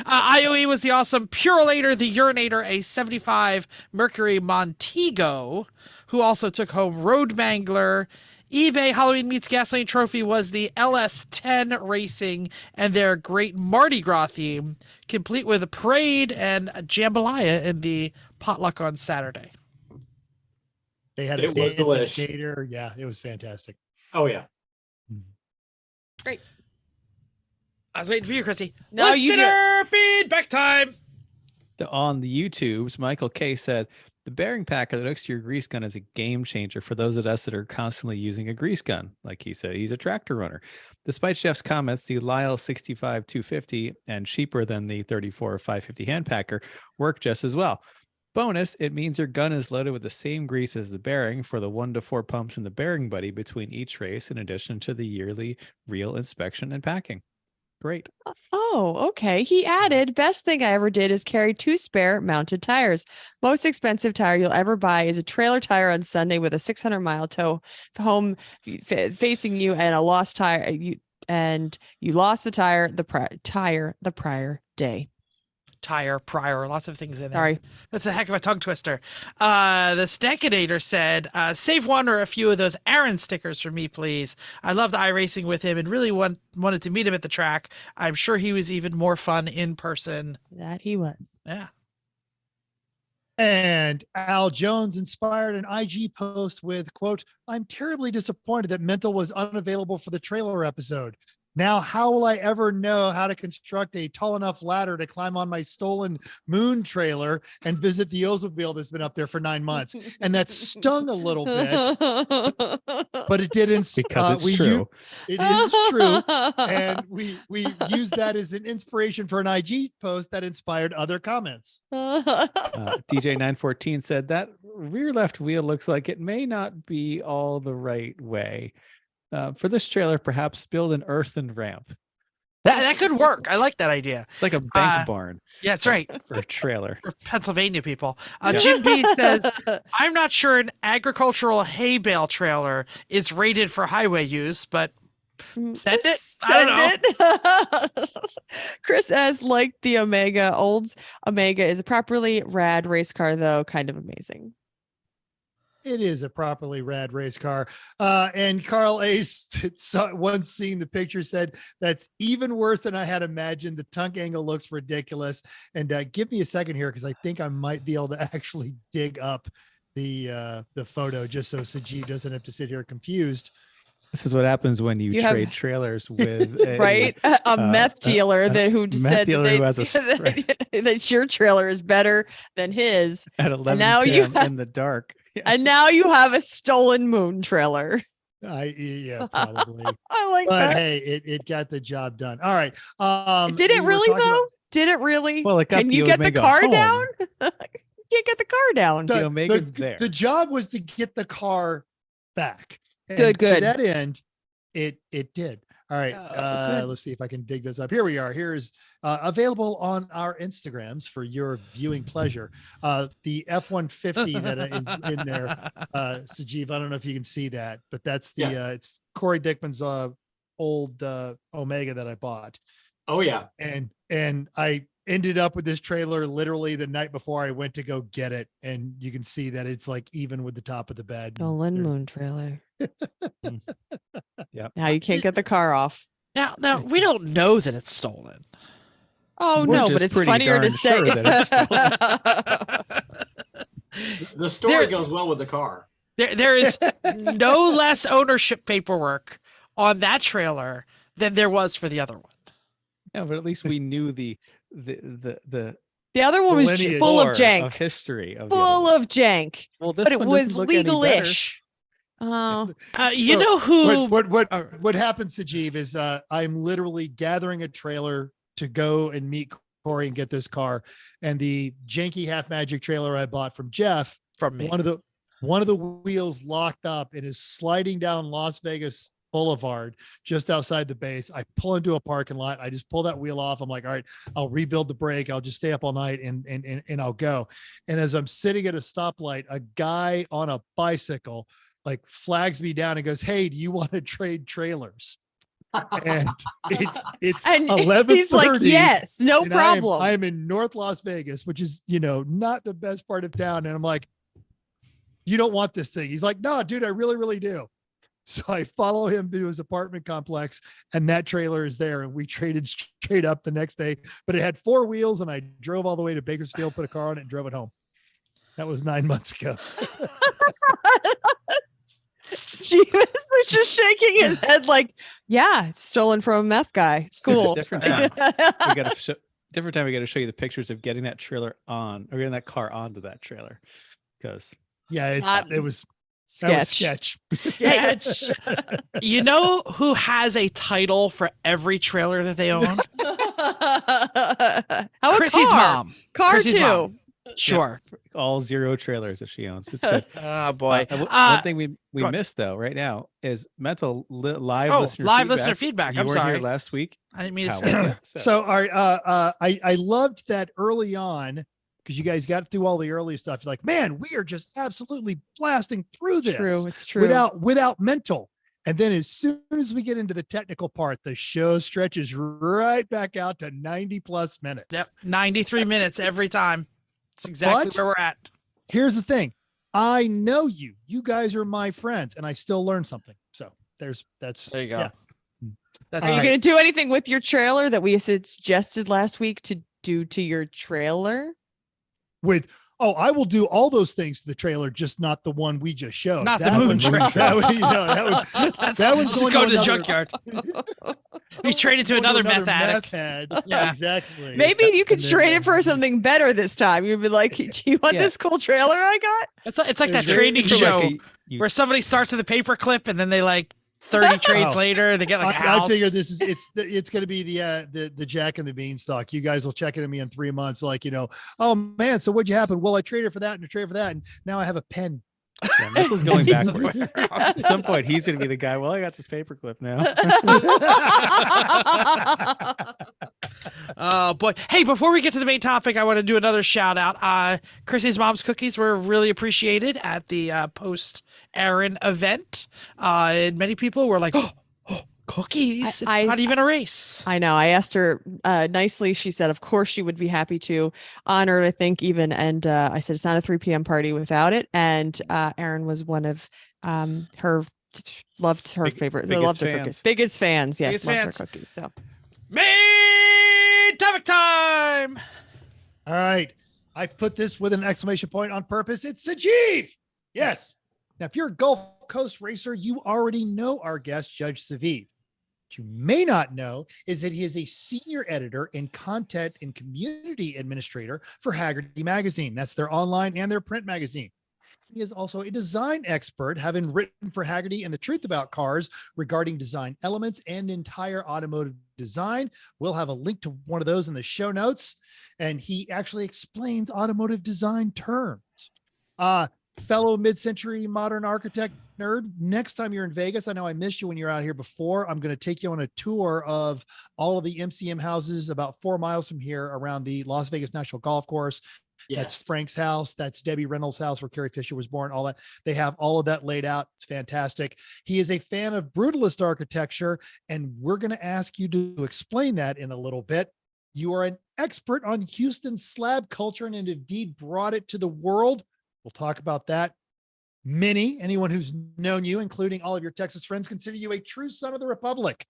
IOE was the awesome Purolator, the Urinator, a 75 Mercury Montego, who also took home Road Mangler. eBay Halloween Meets Gasoline Trophy was the LS10 Racing and their great Mardi Gras theme, complete with a parade and a jambalaya in the potluck on Saturday. They had It a was dance delish. indicator. Yeah, it was fantastic. Oh yeah. Great. I was waiting for you, Chrissy. No, you do it. Listener feedback time. On the YouTubes, Michael K said, the bearing packer that hooks to your grease gun is a game changer for those of us that are constantly using a grease gun. Like he said, he's a tractor runner. Despite Jeff's comments, the Lyle 65 250 and cheaper than the 34 550 hand packer work just as well. Bonus, it means your gun is loaded with the same grease as the bearing for the 1 to 4 pumps in the bearing buddy between each race, in addition to the yearly real inspection and packing. Great. Oh, okay. He added, best thing I ever did is carry 2 spare mounted tires. Most expensive tire you'll ever buy is a trailer tire on Sunday with a 600-mile tow home facing you and a lost tire. You lost the tire the prior day. Tire, prior, lots of things in there. Sorry. That's a heck of a tongue twister. The Stankinator said, save one or a few of those Aaron stickers for me, please. I loved iRacing with him and really wanted to meet him at the track. I'm sure he was even more fun in person. That he was. Yeah. And Al Jones inspired an IG post with, quote, I'm terribly disappointed that Mental was unavailable for the trailer episode. Now, how will I ever know how to construct a tall enough ladder to climb on my stolen moon trailer and visit the Oldsmobile that's been up there for 9 months? And that stung a little bit, but it didn't. Because it's true. It is true. And we used that as an inspiration for an IG post that inspired other comments. DJ914 said that rear left wheel looks like it may not be all the right way. For this trailer, perhaps build an earthen ramp. That could work. I like that idea. It's like a bank barn. Yeah, that's right. For a trailer. For Pennsylvania people. Jim B says, I'm not sure an agricultural hay bale trailer is rated for highway use, but send it. I don't know. Chris S. liked the Omega. Olds Omega is a properly rad race car, though. Kind of amazing. It is a properly rad race car. And Carl Ace, once seeing the picture, said, that's even worse than I had imagined. The tongue angle looks ridiculous. And give me a second here, because I think I might be able to actually dig up the photo just so Sajeev doesn't have to sit here confused. This is what happens when you trade trailers with a meth dealer who said that your trailer is better than his at 11 p.m. in the dark. Yeah. And now you have a stolen moon trailer. Yeah, probably. I like but that. Hey, it got the job done. All right. Did it really though? Did it really? Well, can you get the car down? You can't get the car down. The Omega's there. The job was to get the car back. And good. To that end, it did. All right. Good. Let's see if I can dig this up. Here we are. Here's available on our Instagrams for your viewing pleasure. The F-150 that is in there, Sajeev. I don't know if you can see that, but that's it's Corey Dickman's old Omega that I bought. Oh yeah. And I ended up with this trailer literally the night before I went to go get it, and you can see that it's like even with the top of the bed. Stolen moon trailer. Yeah. Now you can't get the car off. Now we don't know that it's stolen. Oh no, but it's funnier to say sure that it's the story goes well with the car. There is no less ownership paperwork on that trailer than there was for the other one. Yeah, but at least we knew the other one was full of jank. Of history. Full of jank. Well, this but it one was look any legal-ish. Oh, you know who? What happened, Sajeev, is I'm literally gathering a trailer to go and meet Corey and get this car, and the janky Half Magic trailer I bought from Jeff, from me, one of the wheels locked up and is sliding down Las Vegas Boulevard just outside the base. I pull into a parking lot. I just pull that wheel off. I'm like, all right, I'll rebuild the brake. I'll just stay up all night and I'll go. And as I'm sitting at a stoplight, a guy on a bicycle like flags me down and goes, hey, do you want to trade trailers? And it's 11:30. He's like, yes, no problem. I am in North Las Vegas, which is, not the best part of town. And I'm like, you don't want this thing. He's like, no, dude, I really, really do. So I follow him to his apartment complex, and that trailer is there. And we traded straight up the next day, but it had 4 wheels, and I drove all the way to Bakersfield, put a car on it, and drove it home. That was 9 months ago. Steve is just shaking his head like, yeah, it's stolen from a meth guy. It's cool. Different time. We got to show you the pictures of getting that trailer on, or getting that car onto that trailer, because it was sketch. You know who has a title for every trailer that they own? How Chrissy's mom. Car Chrissy's too. mom. Sure. All 0 trailers that she owns. It's good. Oh boy. One thing we go on. missed though right now is mental live Oh, listener live feedback. listener feedback. You I'm weren't sorry. here last week. I didn't mean to How say was that. it? So all right, I loved that early on because you guys got through all the early stuff. You're like, man, we are just absolutely blasting through It's this true. It's true. without mental. And then as soon as we get into the technical part, the show stretches right back out to 90 plus minutes. Yep. 93 minutes every time. That's exactly But- where we're at. Here's the thing. I know you. You guys are my friends, and I still learn something. So There you go. yeah. That's Are you right. going to do anything with your trailer that we suggested last week to do to your trailer? I will do all those things to the trailer, just not the one we just showed. Not the That moon one- trailer. That one, that one's just going go to the another- junkyard. You trade it to going another meth another addict. head. Yeah. Exactly. Maybe you could And then- trade it for something better this time. You'd be like, "Do you want Yeah. this cool trailer I got?" It's like that Trade trading For like show you- where somebody starts with a paperclip and then they like 30 trades Oh. later they get like a I house. figure this is it's going to be the Jack and the Beanstalk. You guys will check in on me in 3 months, like oh man, so what'd you happen? Well, I traded for that and I traded for that, and now I have a pen. Yeah, Mental's going The other backwards. way around. At some point, he's going to be the guy. Well, I got this paperclip now. Oh boy. Hey, before we get to the main topic, I want to do another shout out. Chrissy's mom's cookies were really appreciated at the post Aaron event. And many people were like, oh cookies. It's I- not even a race. I know. I asked her nicely. She said, of course, she would be happy to honor it, I think, even. And I said, it's not a 3 p.m. party without it. And Erin was one of her, loved her favorite. They biggest loved her fans. cookies. Biggest fans. Yes. Biggest Loved fans. her cookies. So Main topic time. All right, I put this with an exclamation point on purpose. It's Sajeev. Yes. Now, if you're a Gulf Coast racer, you already know our guest, Judge Sajeev. What you may not know is that he is a senior editor and content and community administrator for Haggerty Magazine. That's their online and their print magazine. He is also a design expert, having written for Haggerty and The Truth About Cars regarding design elements and entire automotive design. We'll have a link to one of those in the show notes. And he actually explains automotive design terms. Fellow mid-century modern architect nerd, next time you're in Vegas, I know I missed you when you're out here before. I'm going to take you on a tour of all of the MCM houses about 4 miles from here around the Las Vegas National Golf Course. That's Frank's house. That's Debbie Reynolds' house where Carrie Fisher was born. All that. They have all of that laid out. It's fantastic. He is a fan of brutalist architecture, and we're going to ask you to explain that in a little bit. You are an expert on Houston slab culture and indeed brought it to the world. We'll talk about that. Anyone who's known you, including all of your Texas friends, consider you a true son of the Republic.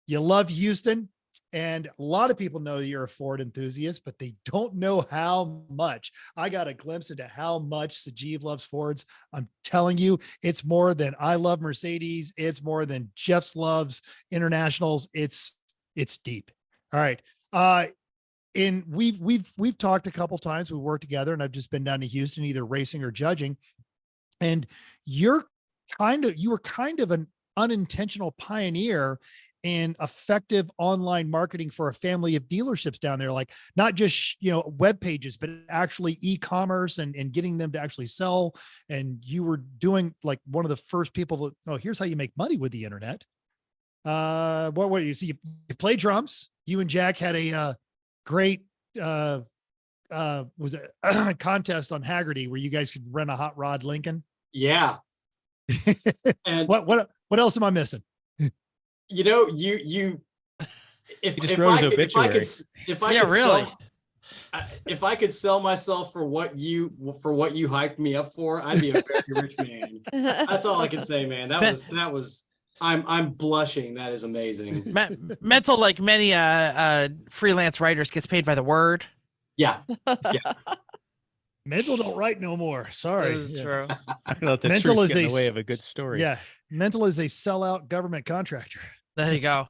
You love Houston. And a lot of people know you're a Ford enthusiast, but they don't know how much. I got a glimpse into how much Sajeev loves Fords. I'm telling you, it's more than I love Mercedes. It's more than Jeff's loves internationals. It's deep. All right. And we've talked a couple times. We worked together, and I've just been down to Houston, either racing or judging. And you were kind of an unintentional pioneer in effective online marketing for a family of dealerships down there, like not just, web pages, but actually e-commerce and getting them to actually sell. And you were doing like one of the first people to, here's how you make money with the internet. What do you see? You play drums. You and Jack had a great, was it a contest on Haggerty where you guys could rent a hot rod Lincoln? Yeah. And What else am I missing? you if just if wrote I, his could, if I obituary. could if I Yeah, could really. if I could sell myself for what you hyped me up for, I'd be a very rich man. That's all I can say, man. That was I'm blushing. That is amazing. Mental, like many freelance writers, gets paid by the word. Yeah. Mental don't write no more. Sorry. That is true. I don't know if the Mental truth is get in a the way s- of a good story. Yeah. Mental is a sellout government contractor. There you go.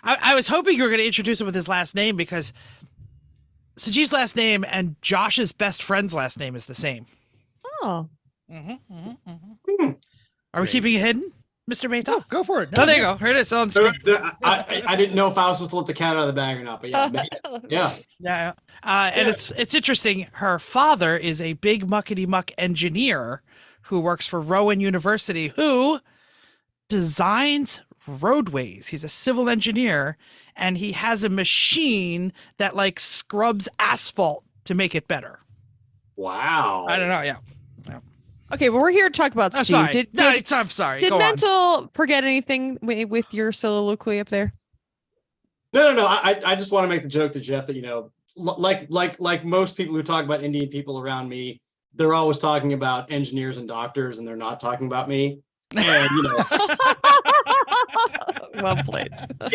I was hoping you were going to introduce him with his last name because Sajeev's last name and Josh's best friend's last name is the same. Oh, Are we keeping it hidden, Mr. Mehta? Oh, go for it. Oh, there you go. Here it is on screen. I didn't know if I was supposed to let the cat out of the bag or not, but yeah. Yeah. Yeah. And it's interesting. Her father is a big muckety muck engineer who works for Rowan University, who designs roadways. He's a civil engineer, and he has a machine that like scrubs asphalt to make it better. Wow. I don't know. Yeah. Okay, well, we're here to talk about I'm Steve. sorry. I'm sorry. Did Go on. Mental forget anything with your soliloquy up there? No. I just want to make the joke to Jeff that, like most people who talk about Indian people around me, they're always talking about engineers and doctors, and they're not talking about me. And Well played.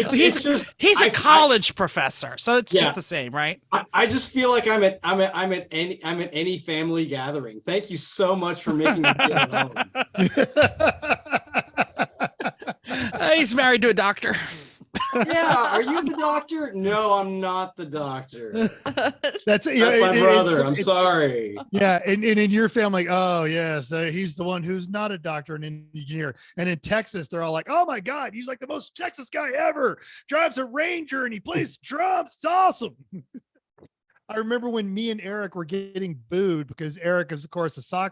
He's a college professor, so it's just the same, right? I just feel like I'm at any family gathering. Thank you so much for making me feel at home. He's married to a doctor. Yeah, are you the doctor? No, I'm not the doctor. That's my brother. I'm sorry. Yeah, and in your family, oh yes, he's the one who's not a doctor and an engineer. And in Texas, they're all like, "Oh my God, he's like the most Texas guy ever. Drives a Ranger and he plays drums. It's awesome." I remember when me and Eric were getting booed because Eric is, of course, a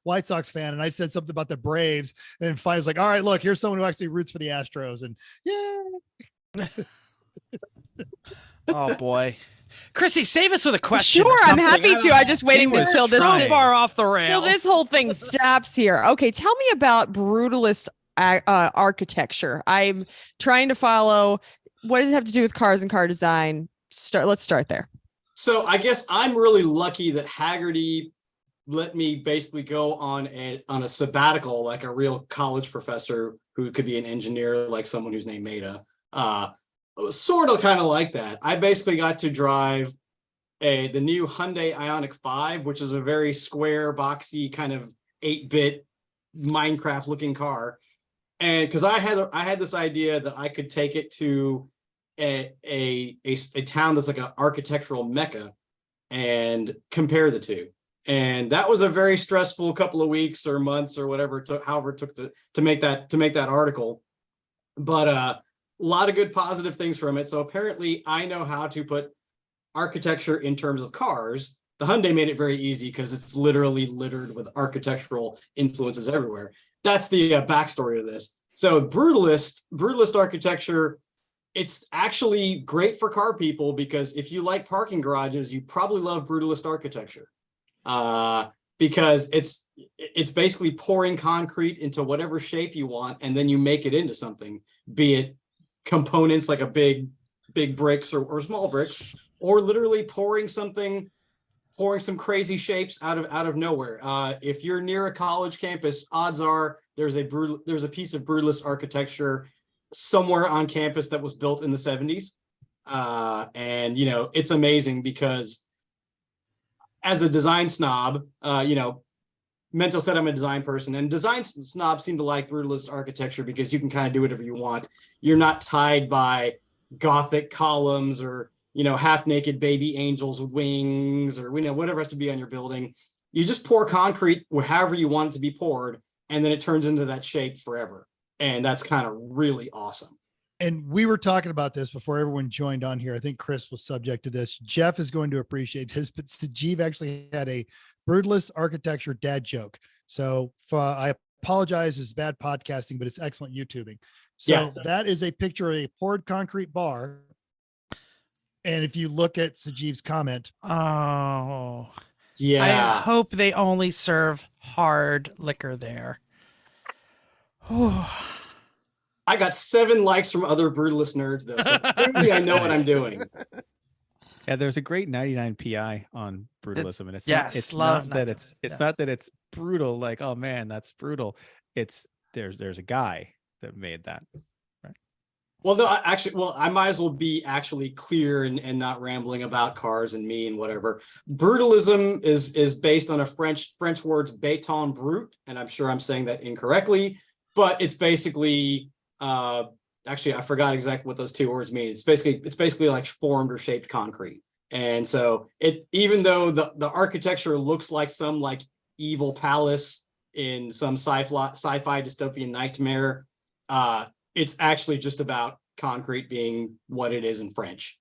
White Sox fan, and I said something about the Braves, and Fi was like, "All right, look, here's someone who actually roots for the Astros," and yeah. Oh boy, Chrissy, save us with a question. Sure, I'm happy to. I'm just waiting until this so far off the rails. Till this whole thing stops here. Okay, tell me about brutalist architecture. I'm trying to follow. What does it have to do with cars and car design? Let's start there. So I guess I'm really lucky that Haggerty let me basically go on a sabbatical, like a real college professor who could be an engineer, like someone who's named Mehta. Sort of kind of like that. I basically got to drive the new Hyundai Ioniq 5, which is a very square, boxy, kind of 8-bit Minecraft looking car. And because I had this idea that I could take it to a town that's like an architectural mecca and compare the two. And that was a very stressful couple of weeks or months or whatever it took, however it took to make that article. But a lot of good positive things from it. So apparently I know how to put architecture in terms of cars. The Hyundai made it very easy because it's literally littered with architectural influences everywhere. That's the backstory of this. So brutalist architecture, it's actually great for car people because if you like parking garages, you probably love brutalist architecture. Because it's basically pouring concrete into whatever shape you want, and then you make it into something, be it components like a big bricks or small bricks, or literally pouring some crazy shapes out of nowhere. If you're near a college campus, odds are there's a piece of brutalist architecture somewhere on campus that was built in the 70s. And it's amazing because as a design snob, Mental said I'm a design person, and design snobs seem to like brutalist architecture because you can kind of do whatever you want. You're not tied by Gothic columns or, half-naked baby angels with wings or, whatever has to be on your building. You just pour concrete however you want it to be poured, and then it turns into that shape forever. And that's kind of really awesome. And we were talking about this before everyone joined on here. I think Chris was subject to this. Jeff is going to appreciate this, but Sajeev actually had a brutalist architecture dad joke. So I apologize, it's bad podcasting, but it's excellent YouTubing. So that is a picture of a poured concrete bar. And if you look at Sajeev's comment. Oh, yeah. I hope they only serve hard liquor there. I got 7 likes from other brutalist nerds though, so clearly I know what I'm doing. Yeah, there's a great 99 PI on brutalism, and it's not that it's brutal, like, oh man, that's brutal. It's there's a guy that made that. Right. Well, no, I might as well be actually clear and not rambling about cars and me and whatever. Brutalism is based on a French words béton brut, and I'm sure I'm saying that incorrectly, but it's basically actually I forgot exactly what those 2 words mean. It's basically like formed or shaped concrete. And so even though the architecture looks like some like evil palace in some sci-fi dystopian nightmare, it's actually just about concrete being what it is in French.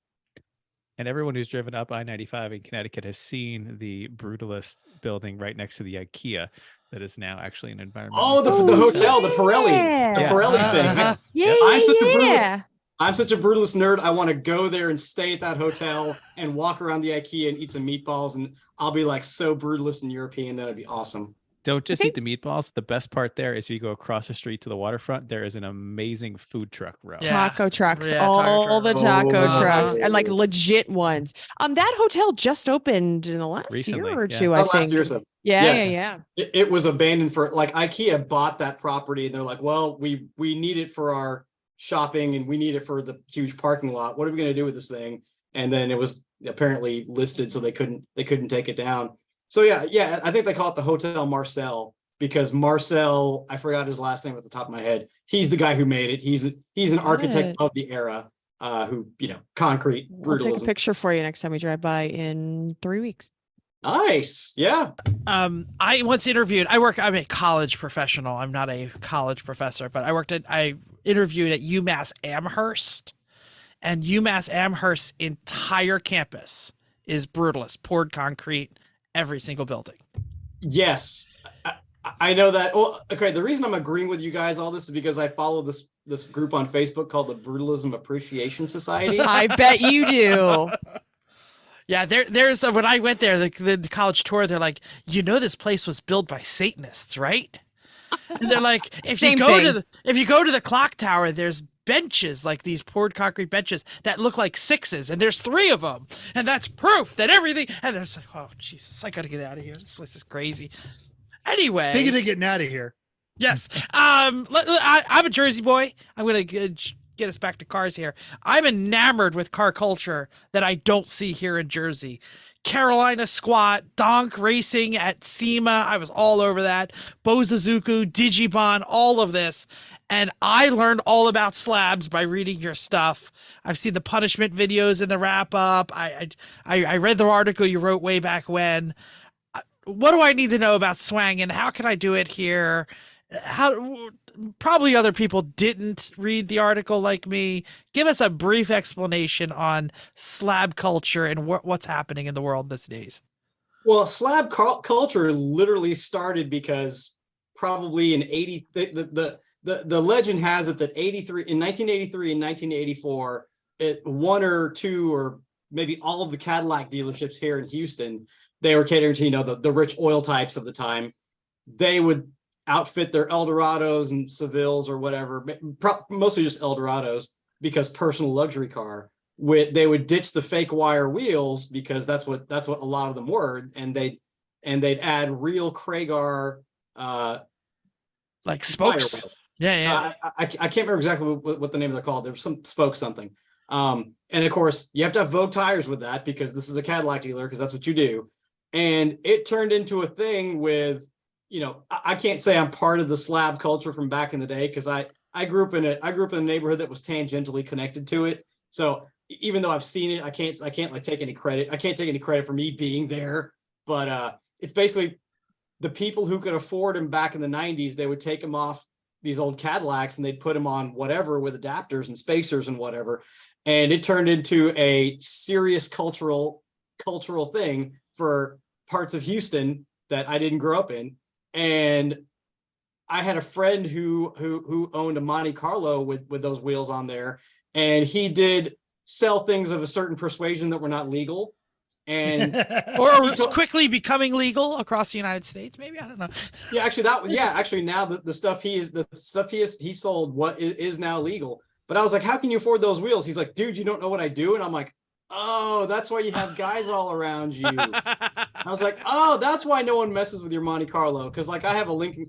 And everyone who's driven up I-95 in Connecticut has seen the Brutalist building right next to the IKEA that is now actually an environmental. Oh, the hotel, the Pirelli, the yeah. Pirelli thing. Uh-huh. Yeah, I'm such a yeah, brutalist. yeah. I'm such a brutalist nerd. I want to go there and stay at that hotel and walk around the IKEA and eat some meatballs, and I'll be like so brutalist and European. That'd be awesome. Don't just think- eat the meatballs. The best part there is if you go across the street to the waterfront, there is an amazing food truck row. Yeah. Taco trucks, Yeah, taco all the truck. taco Oh. trucks, and like legit ones. That hotel just opened in the last Recently, year or yeah. two, I Not last think. year or so. Yeah, Yeah. yeah. It was abandoned for like IKEA bought that property and they're like, well, we need it for our shopping and we need it for the huge parking lot. What are we going to do with this thing? And then it was apparently listed, so they couldn't take it down. So yeah, I think they call it the Hotel Marcel because Marcel, I forgot his last name at the top of my head. He's the guy who made it. He's an architect it. of the era, who concrete I'll take a brutalism. picture for you next time we drive by in 3 weeks. Nice, yeah. I once interviewed. I'm a college professional. I'm not a college professor, but I interviewed at UMass Amherst, and UMass Amherst's entire campus is brutalist, poured concrete, every single building. Yes, I know that. Well, okay. The reason I'm agreeing with you guys all this is because I follow this group on Facebook called the Brutalism Appreciation Society. I bet you do. Yeah, there's when I went there, the college tour, they're like, this place was built by Satanists, right? And they're like, if you go to the clock tower, there's benches, like these poured concrete benches that look like sixes, and there's 3 of them, and that's proof that everything. And they're just like, oh Jesus, I gotta get out of here. This place is crazy. Anyway, Speaking of getting out of here, yes, I'm a Jersey boy. I'm gonna get us back to cars here. I'm enamored with car culture that I don't see here in Jersey. Carolina Squat, Donk Racing at SEMA. I was all over that. Bozazuku, Digimon, all of this. And I learned all about slabs by reading your stuff. I've seen the punishment videos in the wrap up. I read the article you wrote way back when. What do I need to know about swanging? How can I do it here? Probably other people didn't read the article like me. Give us a brief explanation on slab culture and what's happening in the world these days. Well, slab culture literally started because probably in the legend has it that 1983 and 1984, one or two or maybe all of the Cadillac dealerships here in Houston, they were catering to the rich oil types of the time. They would outfit their Eldorados and Sevilles or whatever, mostly just Eldorados, because personal luxury car. They would ditch the fake wire wheels because that's what a lot of them were, and they'd add real Kragar like spokes. wheels. Yeah. I can't remember exactly what the name they're called. There's some spoke something. And of course, you have to have Vogue tires with that because this is a Cadillac dealer, because that's what you do. And it turned into a thing with, I can't say I'm part of the slab culture from back in the day because I grew up in a neighborhood that was tangentially connected to it. So even though I've seen it, I can't like take any credit. I can't take any credit for me being there. But it's basically the people who could afford them back in the 90s. They would take them off these old Cadillacs and they'd put them on whatever with adapters and spacers and whatever. And it turned into a serious cultural thing for parts of Houston that I didn't grow up in. And I had a friend who owned a Monte Carlo with those wheels on there, and he did sell things of a certain persuasion that were not legal, and or quickly becoming legal across the United States. Maybe, I don't know. Actually now the stuff he sold what is now legal. But I was like, how can you afford those wheels? He's like, dude, you don't know what I do. And I'm like, oh, that's why you have guys all around you. I was like, oh, that's why no one messes with your Monte Carlo. Because like I have a Lincoln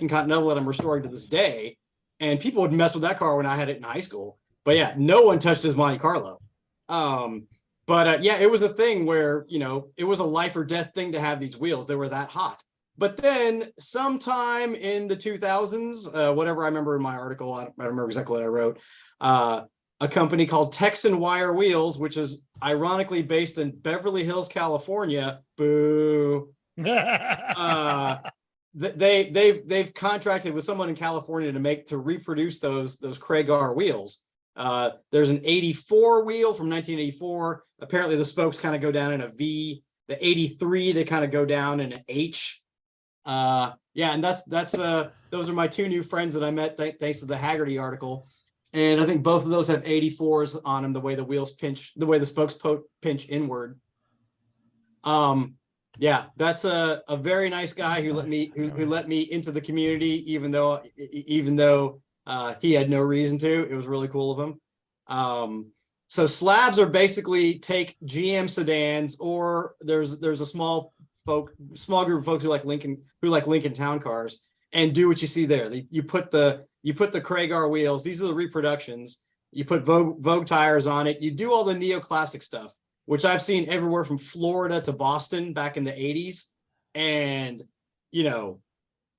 Continental that I'm restoring to this day, and people would mess with that car when I had it in high school. But yeah, no one touched his Monte Carlo. It was a thing where it was a life or death thing to have these wheels. They were that hot. But then sometime in the 2000s, whatever I remember in my article, I don't remember exactly what I wrote. A company called Texan Wire Wheels, which is ironically based in Beverly Hills, California. Boo. They've contracted with someone in California to reproduce those Kragar wheels. There's an 84 wheel from 1984. Apparently the spokes kind of go down in a V. The 83, they kind of go down in an H. Yeah, and that's those are my two new friends that I met thanks to the Haggerty article. And I think both of those have 84s on them, the way the wheels pinch, the way the spokes pinch inward. Yeah, that's a very nice guy who let me into the community, even though he had no reason to. It was really cool of him. So SLABs are basically take GM sedans, or there's a small group of folks who like Lincoln Town cars, and do what you see there. You put the Kragar wheels. These are the reproductions. You put Vogue tires on it. You do all the neoclassic stuff, which I've seen everywhere from Florida to Boston back in the 80s. And, you know,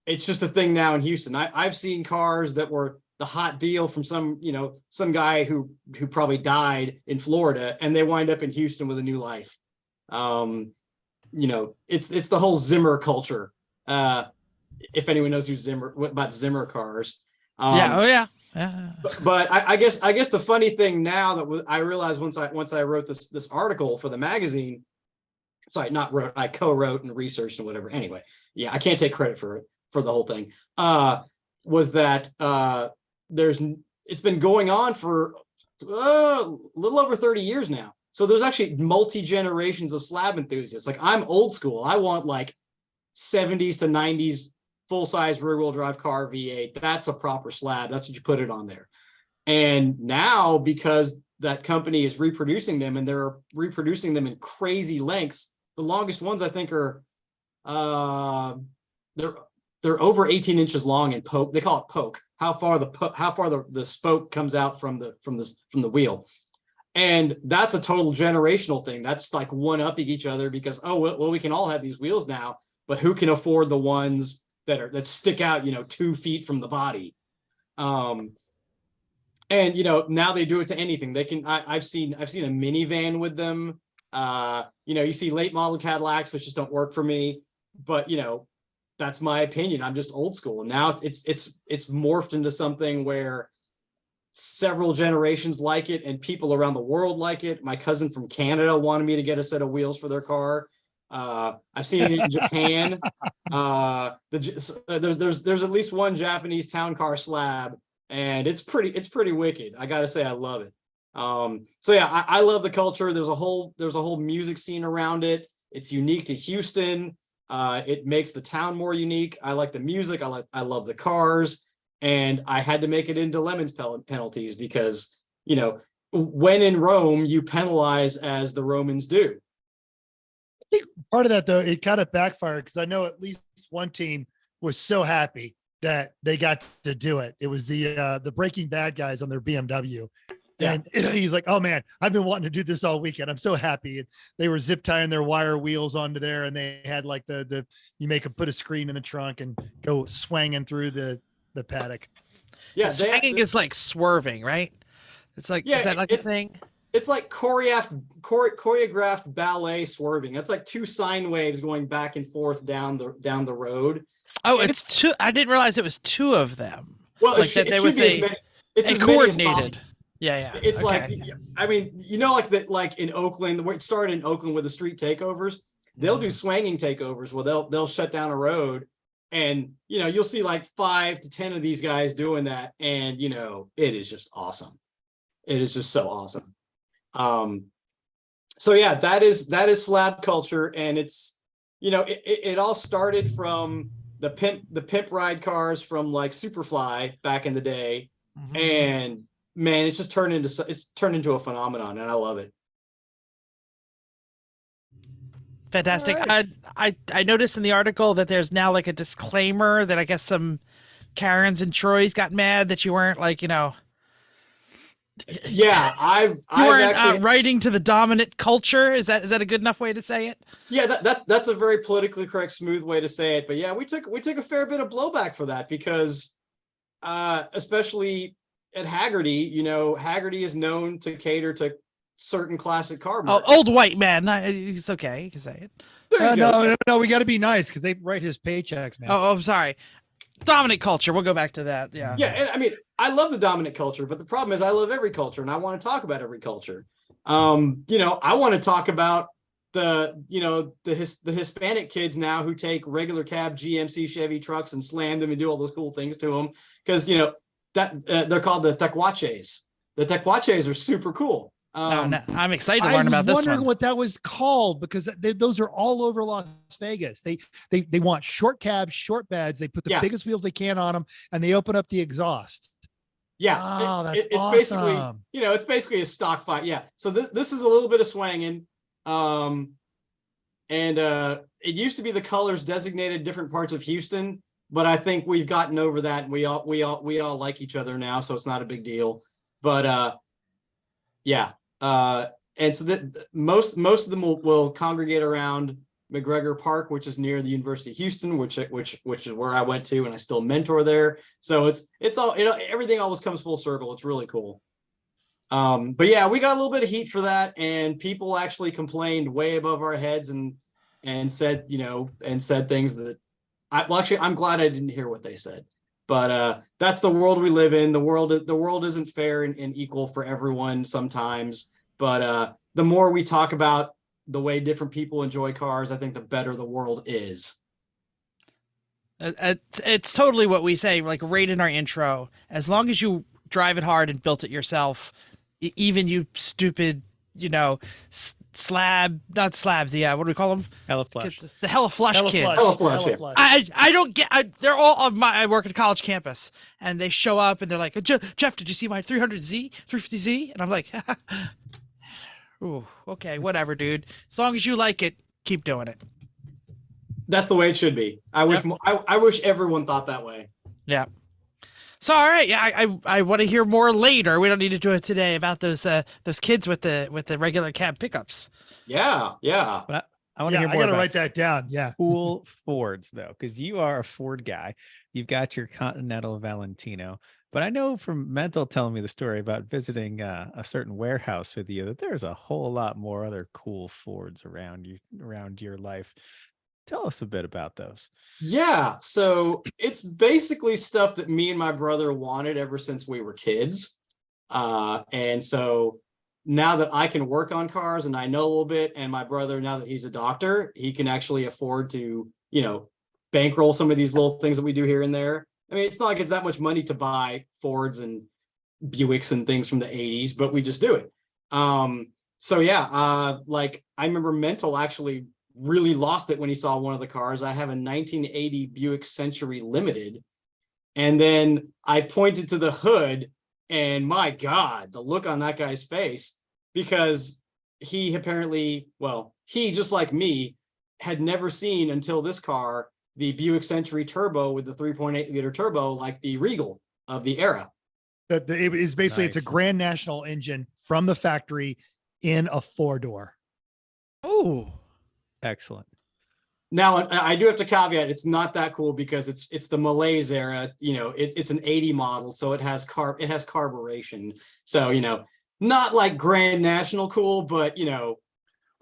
it's just a thing now in Houston. I've seen cars that were the hot deal from some guy who probably died in Florida, and they wind up in Houston with a new life. It's the whole Zimmer culture. If anyone knows about Zimmer cars. Yeah. But I guess the funny thing now that I realized once I wrote this article for the magazine, sorry, not wrote, I co-wrote and researched and whatever. Anyway, yeah, I can't take credit for the whole thing. Was that it's been going on for a little over 30 years now. So there's actually multi-generations of slab enthusiasts. Like, I'm old school. I want like 70s to 90s full-size rear-wheel drive car V8. That's a proper slab. That's what you put it on there. And now, because that company is reproducing them, and they're reproducing them in crazy lengths, the longest ones I think are they're over 18 inches long and poke. They call it poke. How far the spoke comes out from the wheel. And that's a total generational thing. That's like one-upping each other, because, well, we can all have these wheels now, but who can afford the ones that stick out, 2 feet from the body? And now they do it to anything. They can. I've seen a minivan with them. You see late model Cadillacs, which just don't work for me. But that's my opinion. I'm just old school. And now it's morphed into something where several generations like it, and people around the world like it. My cousin from Canada wanted me to get a set of wheels for their car. I've seen it in Japan. There's at least one Japanese town car slab, and it's pretty wicked. I gotta say, I love it. So yeah, I love the culture. There's a whole music scene around it. It's unique to Houston. It makes the town more unique. I like the music. I love the cars, and I had to make it into Lemons penalties, because when in Rome, you penalize as the Romans do. I think part of that, though, it kind of backfired, because I know at least one team was so happy that they got to do it. It was the Breaking Bad guys on their BMW. Yeah. And he's like, "Oh man, I've been wanting to do this all weekend. I'm so happy." And they were zip tying their wire wheels onto there, and they had like you make them put a screen in the trunk and go swanging through the paddock. Yeah, swanging is like swerving, right? It's like, is that like a thing? It's like choreographed ballet swerving. It's like 2 sine waves going back and forth down the road. Oh, it's 2. I didn't realize it was 2 of them. Well, like that there was a coordinated. Yeah. It's okay. Like, I mean, like in Oakland, where it started in Oakland with the street takeovers, they'll do swanging takeovers where they'll shut down a road, and you'll see like 5 to 10 of these guys doing that, and it is just awesome. It is just so awesome. So yeah, that is slab culture, and it's it all started from the pimp ride cars from like Superfly back in the day, and man, it's turned into a phenomenon, and I love it. Fantastic. Right. I noticed in the article that there's now like a disclaimer that I guess some Karens and Troys got mad that you weren't like, Yeah, I've actually writing to the dominant culture. Is that a good enough way to say it? Yeah, that's a very politically correct, smooth way to say it. But yeah, we took a fair bit of blowback for that, because especially at Haggerty, Haggerty is known to cater to certain classic car marks. Oh, old white man. It's okay. You can say it. No, we got to be nice, because they write his paychecks, man. Oh, I'm sorry. Dominant culture. We'll go back to that. Yeah. Yeah, and I mean, I love the dominant culture, but the problem is I love every culture and I want to talk about every culture. I want to talk about the Hispanic kids now who take regular cab GMC Chevy trucks and slam them and do all those cool things to them because that they're called the tecuaches. The tecuaches are super cool. No, I'm excited to learn about this one. I was wondering what that was called because those are all over Las Vegas. They want short cabs, short beds. They put the biggest wheels they can on them, and they open up the exoust. Yeah, it's awesome. Basically, it's basically a stock fight. Yeah, so this is a little bit of swanging, and it used to be the colors designated different parts of Houston, but I think we've gotten over that, and we all like each other now, so it's not a big deal. But yeah. And so that most of them will congregate around McGregor Park, which is near the University of Houston, which is where I went to, and I still mentor there. So it's all, everything always comes full circle. It's really cool. But yeah, we got a little bit of heat for that, and people actually complained way above our heads and said things that I'm glad I didn't hear what they said. But that's the world we live in. The world isn't fair and equal for everyone sometimes. But the more we talk about the way different people enjoy cars, I think the better the world is. It's totally what we say, like right in our intro. As long as you drive it hard and built it yourself, even you stupid, not slabs. Yeah, what do we call them? Hella flush. The hella flush kids. Hella flush. I don't get. They're all of my. I work at a college campus, and they show up and they're like, Jeff, did you see my 350Z? And I'm like, ooh, okay, whatever, dude. As long as you like it, keep doing it. That's the way it should be. I wish everyone thought that way. Yeah. So all right, yeah, I want to hear more later. We don't need to do it today about those kids with the regular cab pickups. Yeah. But I want to hear more. I gotta about write that down. Yeah. Cool Fords though, because you are a Ford guy. You've got your Continental Valentino, but I know from Mental telling me the story about visiting a certain warehouse with you that there's a whole lot more other cool Fords around your life. Tell us a bit about those. Yeah, so it's basically stuff that me and my brother wanted ever since we were kids. And so now that I can work on cars and I know a little bit, and my brother, now that he's a doctor, he can actually afford to, bankroll some of these little things that we do here and there. I mean, it's not like it's that much money to buy Fords and Buicks and things from the 80s, but we just do it. So yeah, like I remember Mental actually really lost it when he saw one of the cars. I have a 1980 Buick Century Limited. And then I pointed to the hood, and my God, the look on that guy's face, because he apparently, he, just like me, had never seen until this car, the Buick Century Turbo with the 3.8 liter turbo, like the Regal of the era. It is basically, Nice. It's a Grand National engine from the factory in a 4-door. Oh, Excellent. Now, I do have to caveat, it's not that cool because it's the Malaise era, it's an 80 model, so it has carburation. So, not like Grand National cool, but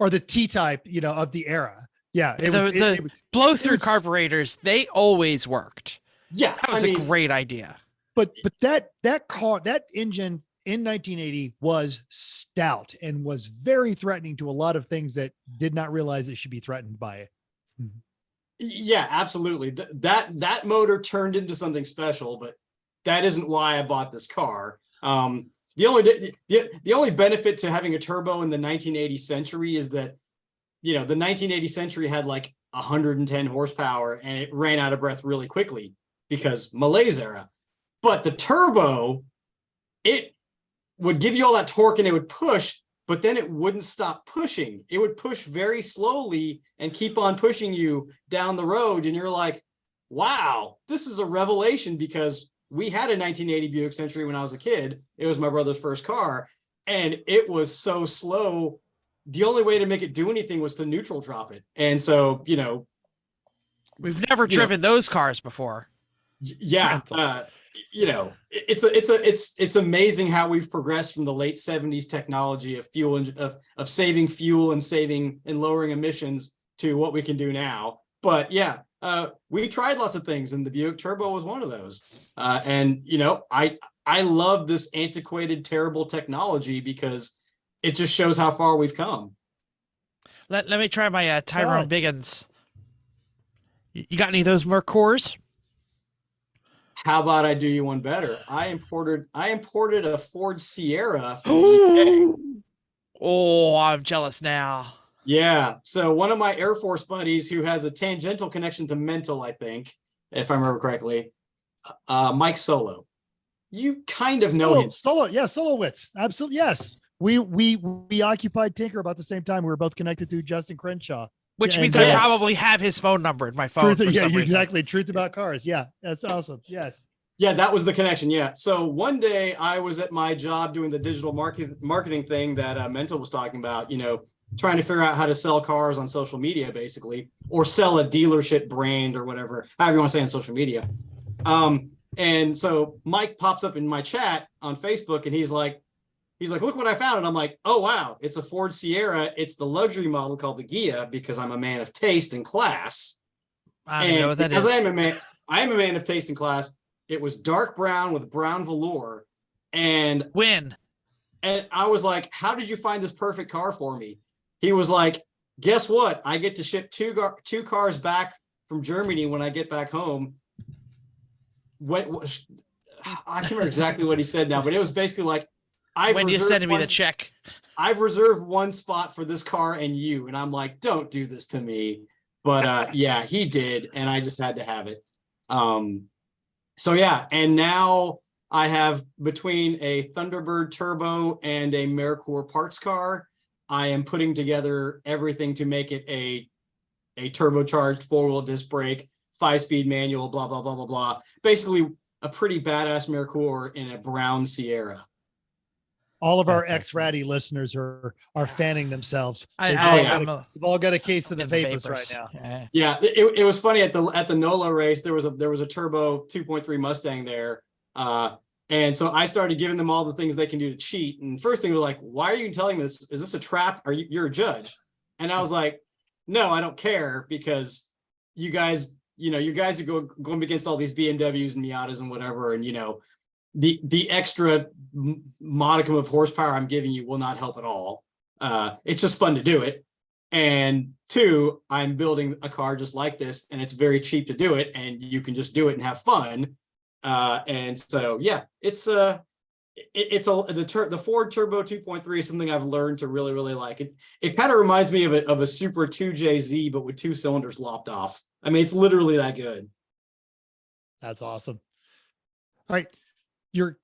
Or the T-type, of the era. Yeah. the blow-through carburetors, they always worked. Yeah. That was a great idea. But that engine in 1980 was stout and was very threatening to a lot of things that did not realize it should be threatened by it. Yeah, absolutely. That motor turned into something special, but that isn't why I bought this car. The only benefit to having a turbo in the 1980 Century is that, the 1980 Century had like 110 horsepower and it ran out of breath really quickly because Malaise era. But the turbo, it would give you all that torque and it would push, but then it wouldn't stop pushing. It would push very slowly and keep on pushing you down the road. And you're like, wow, this is a revelation, because we had a 1980 Buick Century when I was a kid. It was my brother's first car, and it was so slow. The only way to make it do anything was to neutral drop it. And so, we've never driven those cars before. Yeah. It's amazing how we've progressed from the late 70s technology of fuel of saving fuel and saving and lowering emissions to what we can do now. But yeah, we tried lots of things, and the Buick Turbo was one of those. And I love this antiquated, terrible technology because it just shows how far we've come. Let me try my Tyrone Biggins. You got any of those Mercors? How about I do you one better? I imported a Ford Sierra from the UK. Oh, I'm jealous now. Yeah. So one of my Air Force buddies who has a tangential connection to mental, I think, if I remember correctly, Mike Solo. You kind of know him. Solowitz. Absolutely. Yes. We occupied Tinker about the same time. We were both connected to Justin Crenshaw. Which means yes. I probably have his phone number in my phone. Exactly. Truth about cars. Yeah. That's awesome. Yes. Yeah, that was the connection. Yeah. So one day I was at my job doing the digital marketing thing that Mental was talking about, trying to figure out how to sell cars on social media, basically, or sell a dealership brand or whatever, however you want to say on social media. And so Mike pops up in my chat on Facebook and he's like, look what I found. And I'm like, oh, wow, it's a Ford Sierra. It's the luxury model called the Ghia because I'm a man of taste and class. I don't know what that is. I am a man of taste and class. It was dark brown with brown velour. And I was like, how did you find this perfect car for me? He was like, guess what? I get to ship two cars back from Germany when I get back home. I can't remember exactly what he said now, but it was basically like, when you sending me the check, I've reserved one spot for this car and you. And I'm like, don't do this to me. But yeah, he did. And I just had to have it. So yeah. And now I have between a Thunderbird Turbo and a Mercor parts car, I am putting together everything to make it a turbocharged 4-wheel disc brake, 5-speed manual, blah, blah, blah, blah, blah. Basically a pretty badass Mercor in a brown Sierra. All of our ex-ratty listeners are fanning themselves. We've all got a case of the vapors right now. Yeah, it was funny at the NOLA race. There was a turbo 2.3 Mustang there, and so I started giving them all the things they can do to cheat. And first thing was like, "Why are you telling me this? Is this a trap? You're a judge?" And I was like, "No, I don't care because you guys are going against all these BMWs and Miatas and whatever, and the extra modicum of horsepower I'm giving you will not help at all. It's just fun to do it. And 2, I'm building a car just like this, and it's very cheap to do it, and you can just do it and have fun. And so, yeah, the Ford Turbo 2.3 is something I've learned to really, really like. It kind of reminds me of a Super 2JZ, but with 2 cylinders lopped off. I mean, it's literally that good. That's awesome. All right. You're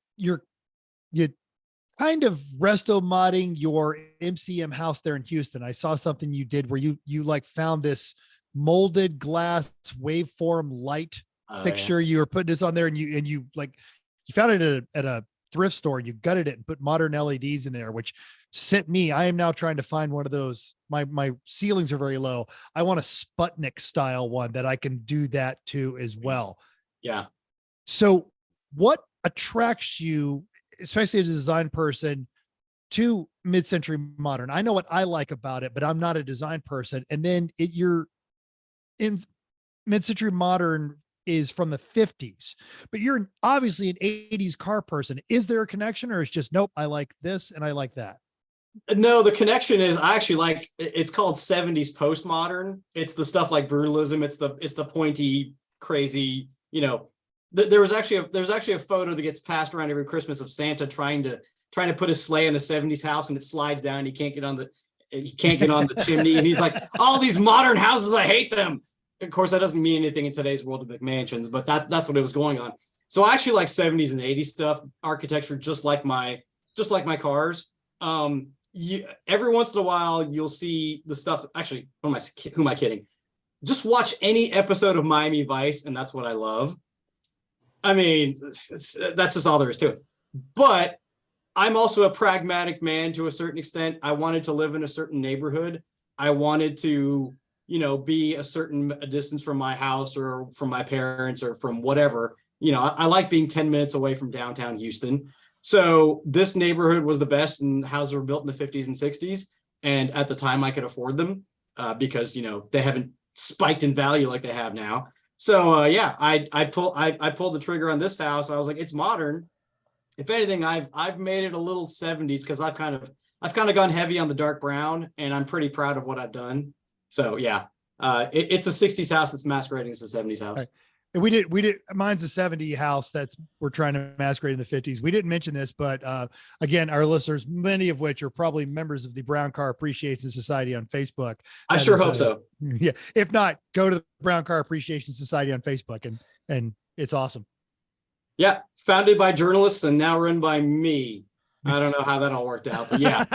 kind of resto modding your MCM house there in Houston. I saw something you did where you like found this molded glass waveform light fixture. Yeah. You were putting this on there and you found it at a thrift store and you gutted it and put modern LEDs in there, which sent me. I am now trying to find one of those. My ceilings are very low. I want a Sputnik style one that I can do that to as well. Yeah. So what attracts you, especially as a design person, to mid-century modern? I know what I like about it, but I'm not a design person. And then you're in mid-century modern is from the 50s, but you're obviously an 80s car person. Is there a connection, or it's just, nope, I like this and I like that? No, the connection is I actually like, it's called 70s postmodern. It's the stuff like brutalism. It's the pointy, crazy, there's actually a photo that gets passed around every Christmas of Santa trying to put his sleigh in a 70s house, and it slides down and he can't get on the chimney. And he's like, all these modern houses, I hate them. Of course, that doesn't mean anything in today's world of McMansions, but that's what it was going on. So I actually like 70s and 80s stuff, architecture, just like my cars. Every once in a while you'll see the stuff. Actually, who am I kidding? Just watch any episode of Miami Vice, and that's what I love. I mean, that's just all there is to it. But I'm also a pragmatic man to a certain extent. I wanted to live in a certain neighborhood. I wanted to, be a certain distance from my house or from my parents or from whatever. I like being 10 minutes away from downtown Houston. So this neighborhood was the best, and houses were built in the 50s and 60s. And at the time I could afford them because, they haven't spiked in value like they have now. So yeah, I pulled the trigger on this house. I was like, it's modern. If anything, I've made it a little 70s because I've kind of gone heavy on the dark brown, and I'm pretty proud of what I've done. So yeah, it's a 60s house that's masquerading as a 70s house. Right. And we did mine's a 70 house we're trying to masquerade in the 50s. We didn't mention this, but again, our listeners, many of which are probably members of the Brown Car Appreciation Society on Facebook. I sure hope so. Yeah. If not, go to the Brown Car Appreciation Society on Facebook, and it's awesome. Yeah. Founded by journalists and now run by me. I don't know how that all worked out, but yeah.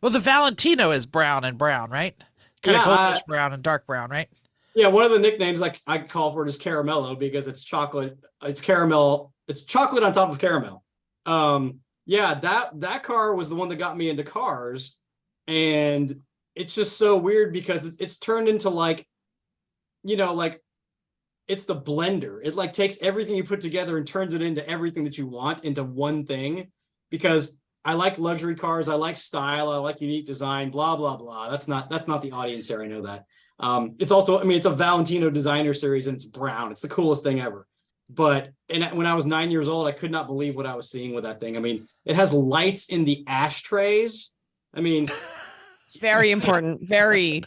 Well, the Valentino is brown and brown, right? Kind of goldish brown and dark brown, right? Yeah, one of the nicknames I call for it is Caramello because it's chocolate. It's caramel. It's chocolate on top of caramel. Yeah, that car was the one that got me into cars, and it's just so weird because it's turned into like, like it's the blender. It like takes everything you put together and turns it into everything that you want into one thing. Because I like luxury cars, I like style, I like unique design, blah blah blah. That's not the audience here. I know that. It's also, it's a Valentino designer series and it's brown. It's the coolest thing ever. But when I was 9 years old, I could not believe what I was seeing with that thing. It has lights in the ashtrays. Very important. Very,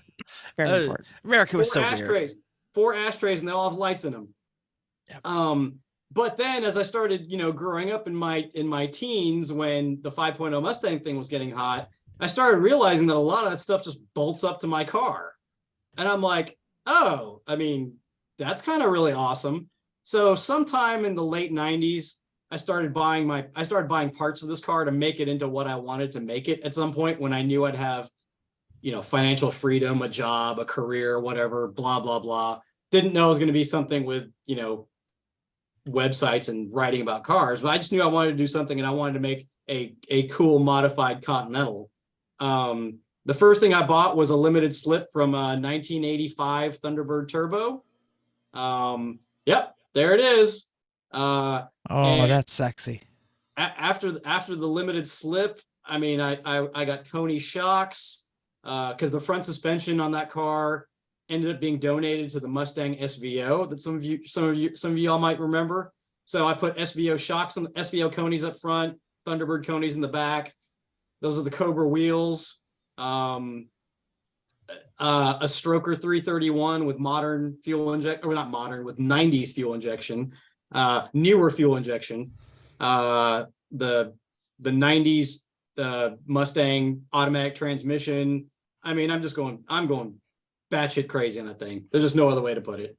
very important. America was so weird. 4 ashtrays, and they all have lights in them. Yep. But then as I started, growing up in my teens, when the 5.0 Mustang thing was getting hot, I started realizing that a lot of that stuff just bolts up to my car. And I'm like, oh, that's kind of really awesome. So sometime in the late 90s, I started buying parts of this car to make it into what I wanted to make it at some point when I knew I'd have, financial freedom, a job, a career, whatever, blah, blah, blah. Didn't know it was going to be something with, websites and writing about cars, but I just knew I wanted to do something, and I wanted to make a cool modified Continental. The first thing I bought was a limited slip from a 1985 Thunderbird Turbo. Yep, there it is. That's sexy. After the limited slip, I got Coney shocks because the front suspension on that car ended up being donated to the Mustang SVO that some of y'all might remember. So I put SVO shocks on the SVO Coneys up front, Thunderbird Coneys in the back. Those are the Cobra wheels. A Stroker 331 with modern fuel injection, or not modern, with 90s fuel injection, newer fuel injection. The 90s Mustang automatic transmission. I'm going batshit crazy on that thing. There's just no other way to put it.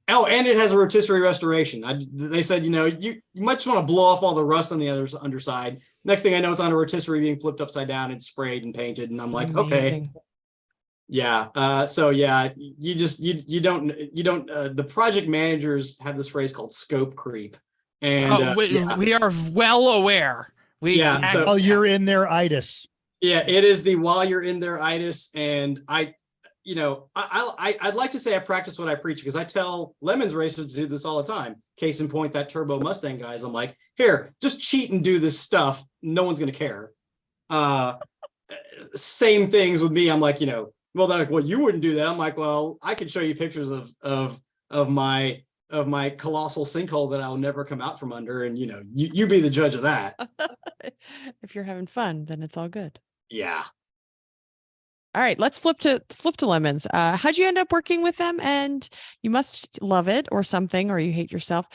Oh, and it has a rotisserie restoration. They said, you might just want to blow off all the rust on the underside. Next thing I know, it's on a rotisserie being flipped upside down and sprayed and painted. And I'm like, okay. Yeah. So yeah, you don't, the project managers have this phrase called scope creep. And we are well aware. So you're in their itis. Yeah, it is the while you're in there itis. And I'd like to say I practice what I preach, because I tell Lemons racers to do this all the time. Case in point, that Turbo Mustang guys, I'm like, here, just cheat and do this stuff. No one's going to care. Same things with me. I'm like, well, they're like, well, you wouldn't do that. I'm like, well, I could show you pictures of my colossal sinkhole that I'll never come out from under. And, you be the judge of that. If you're having fun, then it's all good. Yeah. All right, let's flip to Lemons. How'd you end up working with them? And you must love it or something, or you hate yourself.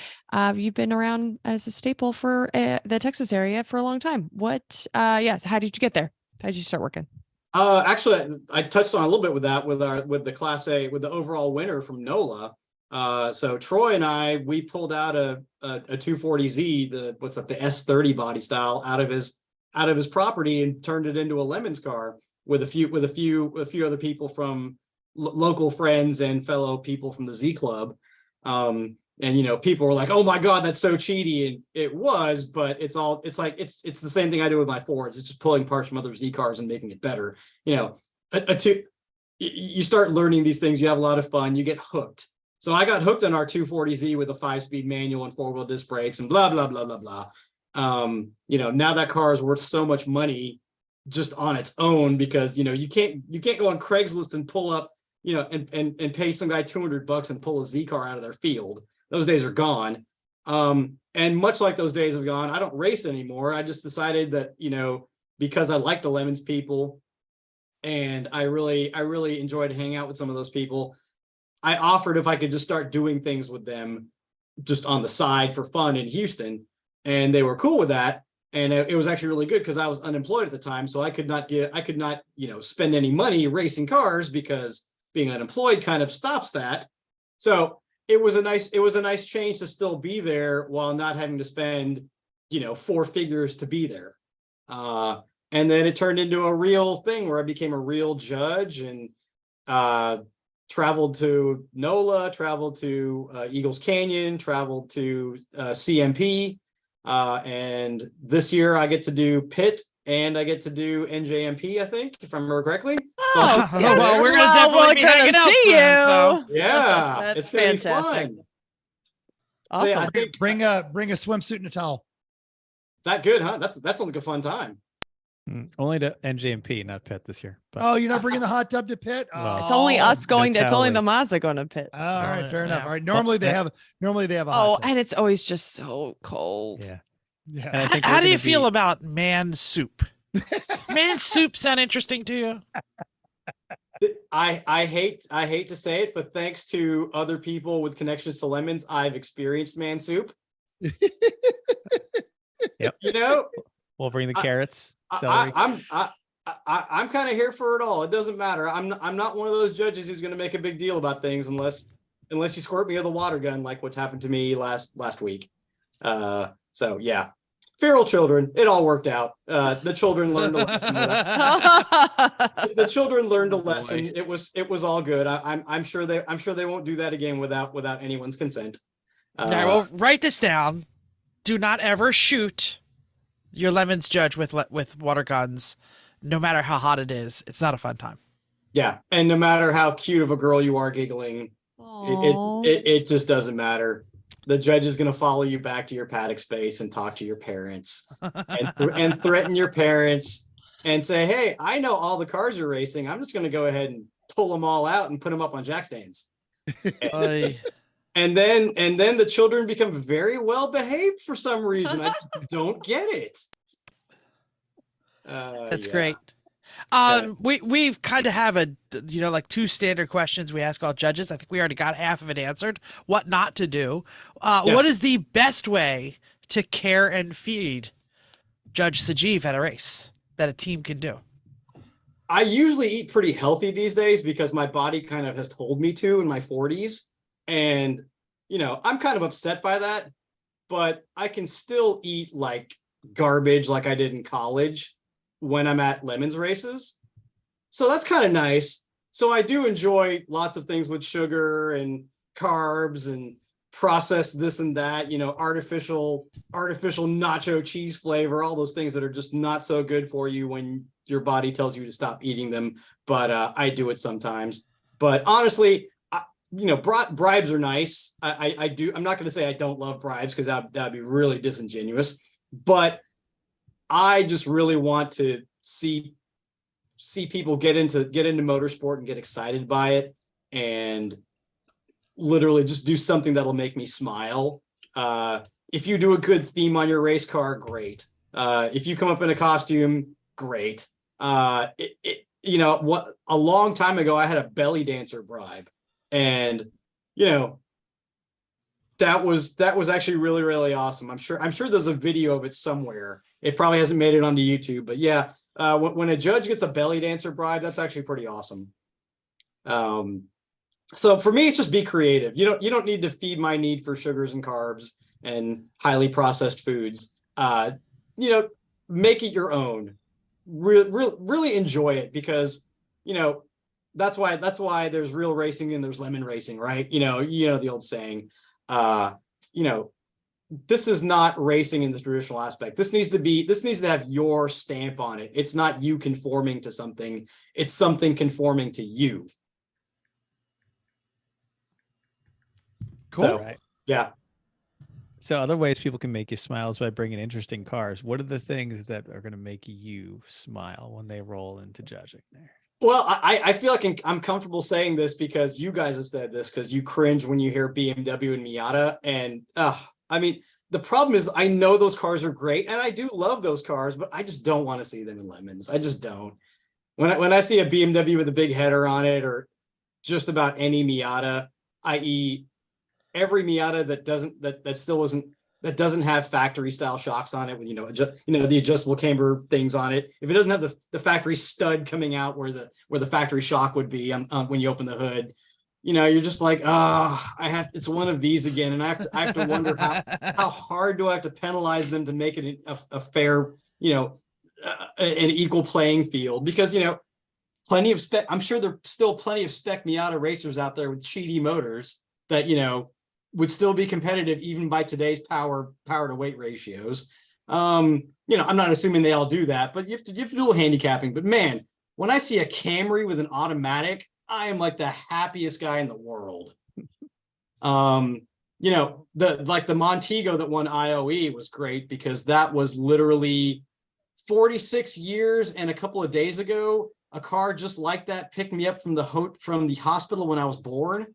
You've been around as a staple for the Texas area for a long time. How did you get there? How did you start working? Actually, I touched on a little bit with that with the Class A, with the overall winner from NOLA. So Troy and we pulled out a 240Z, the S30 body style out of his property and turned it into a Lemons car with a few other people from local friends and fellow people from the Z Club. And people were like, "Oh my God, that's so cheaty," and it was, but it's the same thing I do with my Fords. It's just pulling parts from other Z cars and making it better. You start learning these things, you have a lot of fun, you get hooked. So I got hooked on our 240Z with a 5-speed manual and 4-wheel disc brakes and blah blah blah blah blah. Now that car is worth so much money just on its own, because you can't go on Craigslist and pull up, and pay some guy $200 and pull a Z car out of their field. Those days are gone. And much like those days have gone, I don't race anymore. I just decided that, because I like the Lemons people and I really enjoyed hanging out with some of those people, I offered if I could just start doing things with them just on the side for fun in Houston. And they were cool with that. And it was actually really good because I was unemployed at the time. So I could not, spend any money racing cars because being unemployed kind of stops that. So it was a nice change to still be there while not having to spend, 4 figures to be there. And then it turned into a real thing where I became a real judge and traveled to NOLA, traveled to Eagles Canyon, traveled to CMP. And this year I get to do Pitt and I get to do NJMP, I think, if I remember correctly. Oh, So, yes. well, we're gonna definitely be gonna hanging out see soon, you. so. yeah, That's it's gonna fantastic. be fun. Awesome. So yeah, I think Bring a swimsuit and a towel. that good, huh? That sounds like a fun time. Only to NJMP, not Pitt this year. But Oh, you're not bringing the hot tub to Pitt? Well, It's only us going to, it's only towel. the Mazda going to Pit. All right, fair enough. Yeah. All right. Normally they have a hot Oh, tub. and it's always just so cold. yeah. Yeah. And I think How we're do you gonna feel be- about man soup? Man soup sound interesting to you? I hate to say it, but thanks to other people with connections to Lemons, I've experienced man soup. Yep. We'll bring the carrots, celery. I'm kind of here for it all. It doesn't matter. I'm not one of those judges who's going to make a big deal about things unless you squirt me with a water gun, like what's happened to me last week. So yeah, feral children. It all worked out. The children learned a lesson. The children learned a lesson. It was all good. I'm sure they won't do that again without anyone's consent. All right, well, write this down. Do not ever shoot your Lemons judge with water guns, no matter how hot it is. It's not a fun time. Yeah, and no matter how cute of a girl you are giggling, Aw. it just doesn't matter. The judge is going to follow you back to your paddock space and talk to your parents and threaten your parents and say, "Hey, I know all the cars you're racing. I'm just going to go ahead and pull them all out and put them up on jack stands." And then the children become very well behaved for some reason. I just don't get it. That's yeah. great. We've kind of have a, like 2 standard questions we ask all judges. I think we already got half of it answered. What not to do. What is the best way to care and feed Judge Sajeev at a race that a team can do? I usually eat pretty healthy these days because my body kind of has told me to in my 40s. And, I'm kind of upset by that, but I can still eat like garbage like I did in college when I'm at Lemons races. So that's kind of nice. So I do enjoy lots of things with sugar and carbs and processed this and that, artificial nacho cheese flavor, all those things that are just not so good for you when your body tells you to stop eating them. But I do it sometimes. But honestly, bribes are nice. I do. I'm not going to say I don't love bribes because that'd be really disingenuous. But I just really want to see people get into motorsport and get excited by it, and literally just do something that'll make me smile. If you do a good theme on your race car, great. If you come up in a costume, great. A long time ago, I had a belly dancer bribe, and that was actually really, really awesome. I'm sure there's a video of it somewhere. It probably hasn't made it onto YouTube, but yeah, when a judge gets a belly dancer bribe, that's actually pretty awesome. So for me, it's just be creative. You don't need to feed my need for sugars and carbs and highly processed foods. Make it your own. Really enjoy it, because that's why there's real racing and there's lemon racing, right? The old saying. This is not racing in the traditional aspect. This needs to have your stamp on it. It's not you conforming to something. It's something conforming to you. Cool. So, yeah. So other ways people can make you smile is by bringing interesting cars. What are the things that are going to make you smile when they roll into judging there? Well, I feel like I'm comfortable saying this because you guys have said this, because you cringe when you hear BMW and Miata. And I mean, the problem is I know those cars are great and I do love those cars, but I just don't want to see them in lemons. I just don't. When I see a BMW with a big header on it, or just about any Miata, i.e. every Miata that doesn't have factory style shocks on it with, the adjustable camber things on it. If it doesn't have the factory stud coming out where the factory shock would be when you open the hood, you're just like, it's one of these again. And I have to wonder how hard do I have to penalize them to make it a fair, an equal playing field, because, plenty of spec, I'm sure there's still plenty of spec Miata racers out there with cheaty motors that, would still be competitive even by today's power to weight ratios. I'm not assuming they all do that, but you have to do a little handicapping. But man, when I see a Camry with an automatic, I am like the happiest guy in the world. The Montego that won IOE was great, because that was literally 46 years and a couple of days ago, a car just like that picked me up from the hospital when I was born.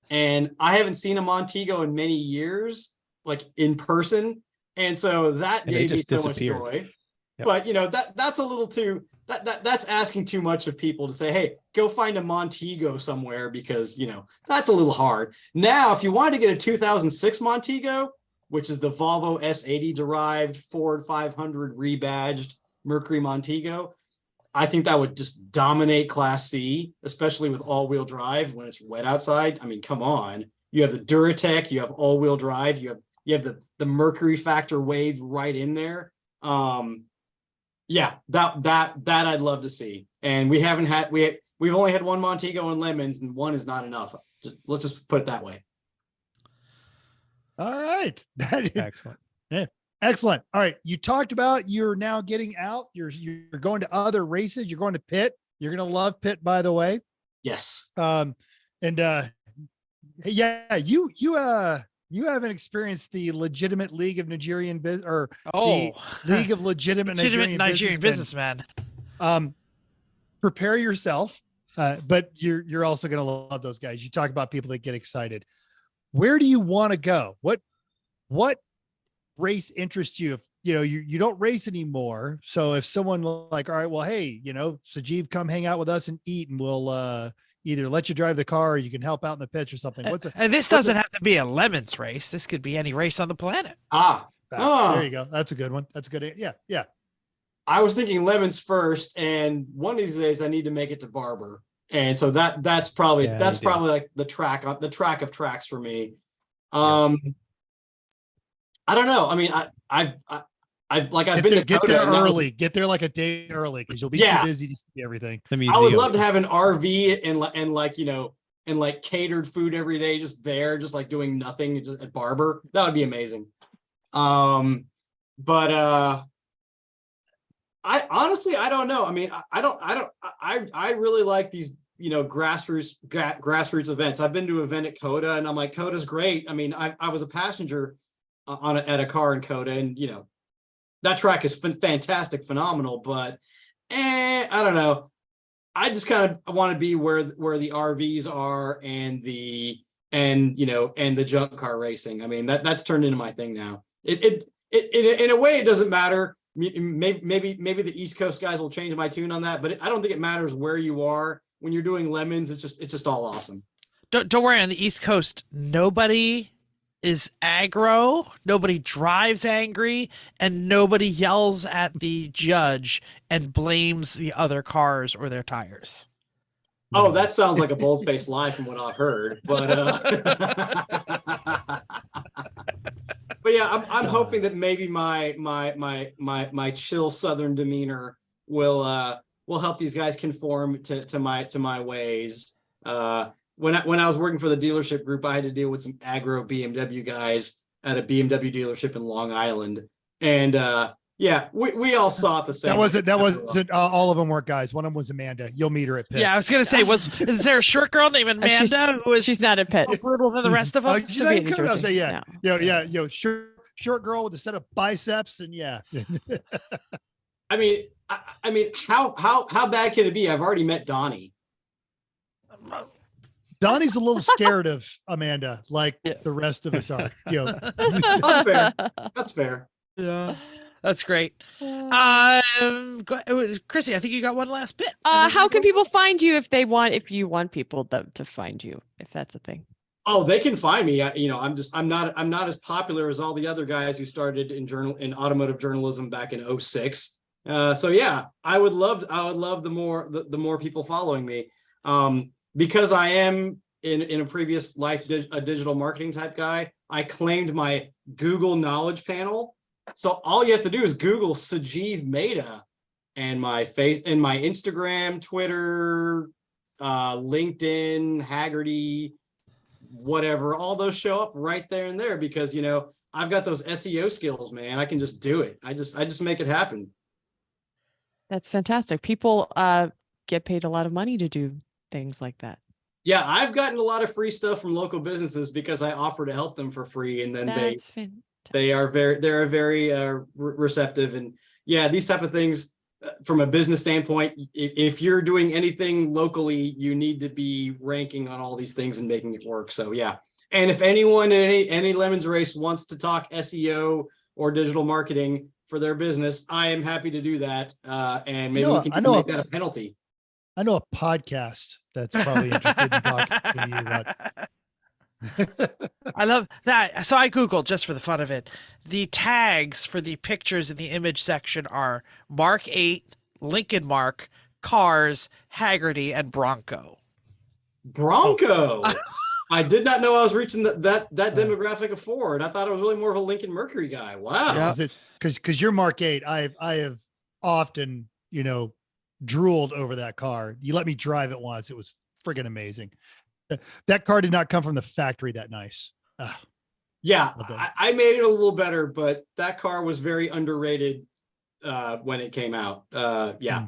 And I haven't seen a Montego in many years, like in person. And so that gave me so much joy. Yep. But that's a little too, that's asking too much of people to say, hey, go find a Montego somewhere, because, that's a little hard. Now, if you wanted to get a 2006 Montego, which is the Volvo S80 derived Ford 500 rebadged Mercury Montego, I think that would just dominate Class C, especially with all-wheel drive when it's wet outside. I mean, come on. You have the Duratec, you have all-wheel drive, you have the Mercury factor wave right in there. That I'd love to see. And we've only had one Montego in lemons, and one is not enough. Let's just put it that way. All right. That is excellent. Yeah. Excellent. All right. You talked about you're now getting out. You're going to other races. You're going to Pitt. You're going to love Pitt, by the way. Yes. You haven't experienced the legitimate League of Nigerian the League of Legitimate Nigerian Businessmen. Prepare yourself. But you're also going to love those guys. You talk about people that get excited. Where do you want to go? What race interests you? If you don't race anymore, so if someone like, all right, well, hey, Sajeev, come hang out with us and eat, and we'll either let you drive the car or you can help out in the pits or something. And this doesn't have to be a lemons race. This could be any race on the planet. There you go. That's a good one. That's good. Yeah. I was thinking lemons first, and one of these days I need to make it to Barber, and so that's probably like the track of tracks for me. I don't know. I mean, I've been to get there early. Get there like a day early, because you'll be too busy to see everything. I would love to have an RV and catered food every day, just like doing nothing just at Barber. That would be amazing. I honestly, I don't know. I mean, I really like these, grassroots events. I've been to an event at Coda, and I'm like, Coda's great. I mean, I was a passenger at a car in Coda, and that track is fantastic, phenomenal, but I don't know. I just kind of want to be where the RVs are and the junk car racing. I mean, that's turned into my thing now. It in a way, it doesn't matter. Maybe the East Coast guys will change my tune on that, but I don't think it matters where you are when you're doing lemons. It's just all awesome. Don't worry. On the East Coast, nobody is aggro, nobody drives angry, and nobody yells at the judge and blames the other cars or their tires. Oh, that sounds like a bold-faced lie from what I've heard, but but yeah, I'm hoping that maybe my chill Southern demeanor will help these guys conform to my ways. When I was working for the dealership group, I had to deal with some aggro BMW guys at a BMW dealership in Long Island. And, Yeah, we all saw it the same. That wasn't all of them weren't guys. One of them was Amanda. You'll meet her at Pitt. Yeah, I was gonna say, is there a short girl named Amanda who is she's not a pet. more brutal than the rest of them? She's She'll not be in in Code. I'll Jersey. say yeah. No. Short girl with a set of biceps and yeah. I mean, how bad can it be? I've already met Donnie. Donnie's a little scared of Amanda, like the rest of us are. That's fair. That's fair. Yeah, that's great. Chrissy, I think you got one last bit. How can people find you if you want people to find you, if that's a thing? Oh, they can find me. I'm not as popular as all the other guys who started in automotive journalism back in 2006. So yeah, I would love the more people following me. Because I am in a previous life a digital marketing type guy, I claimed my Google knowledge panel. So all you have to do is Google Sajeev Mehta, and my Instagram, Twitter, LinkedIn, Haggerty, whatever, all those show up right there and there because I've got those SEO skills, man. I can just do it. I just make it happen. That's fantastic. People get paid a lot of money to do things like that. Yeah, I've gotten a lot of free stuff from local businesses because I offer to help them for free, and then they're very receptive. And yeah, these type of things from a business standpoint, if you're doing anything locally, you need to be ranking on all these things and making it work. So yeah, and if anyone in any Lemons race wants to talk SEO or digital marketing for their business, I am happy to do that. And maybe we can make that a penalty. I know a podcast that's probably interested in talking to you about. I love that. So I Googled, just for the fun of it, the tags for the pictures in the image section are Mark 8, Lincoln Mark, Cars, Haggerty, and Bronco. Bronco. I did not know I was reaching that demographic of Ford. I thought I was really more of a Lincoln Mercury guy. Wow. Because you're Mark 8. I have often, drooled over that car. You let me drive it once. It was friggin' amazing. That car did not come from the factory that nice. Yeah, I made it a little better, but that car was very underrated when it came out. Yeah.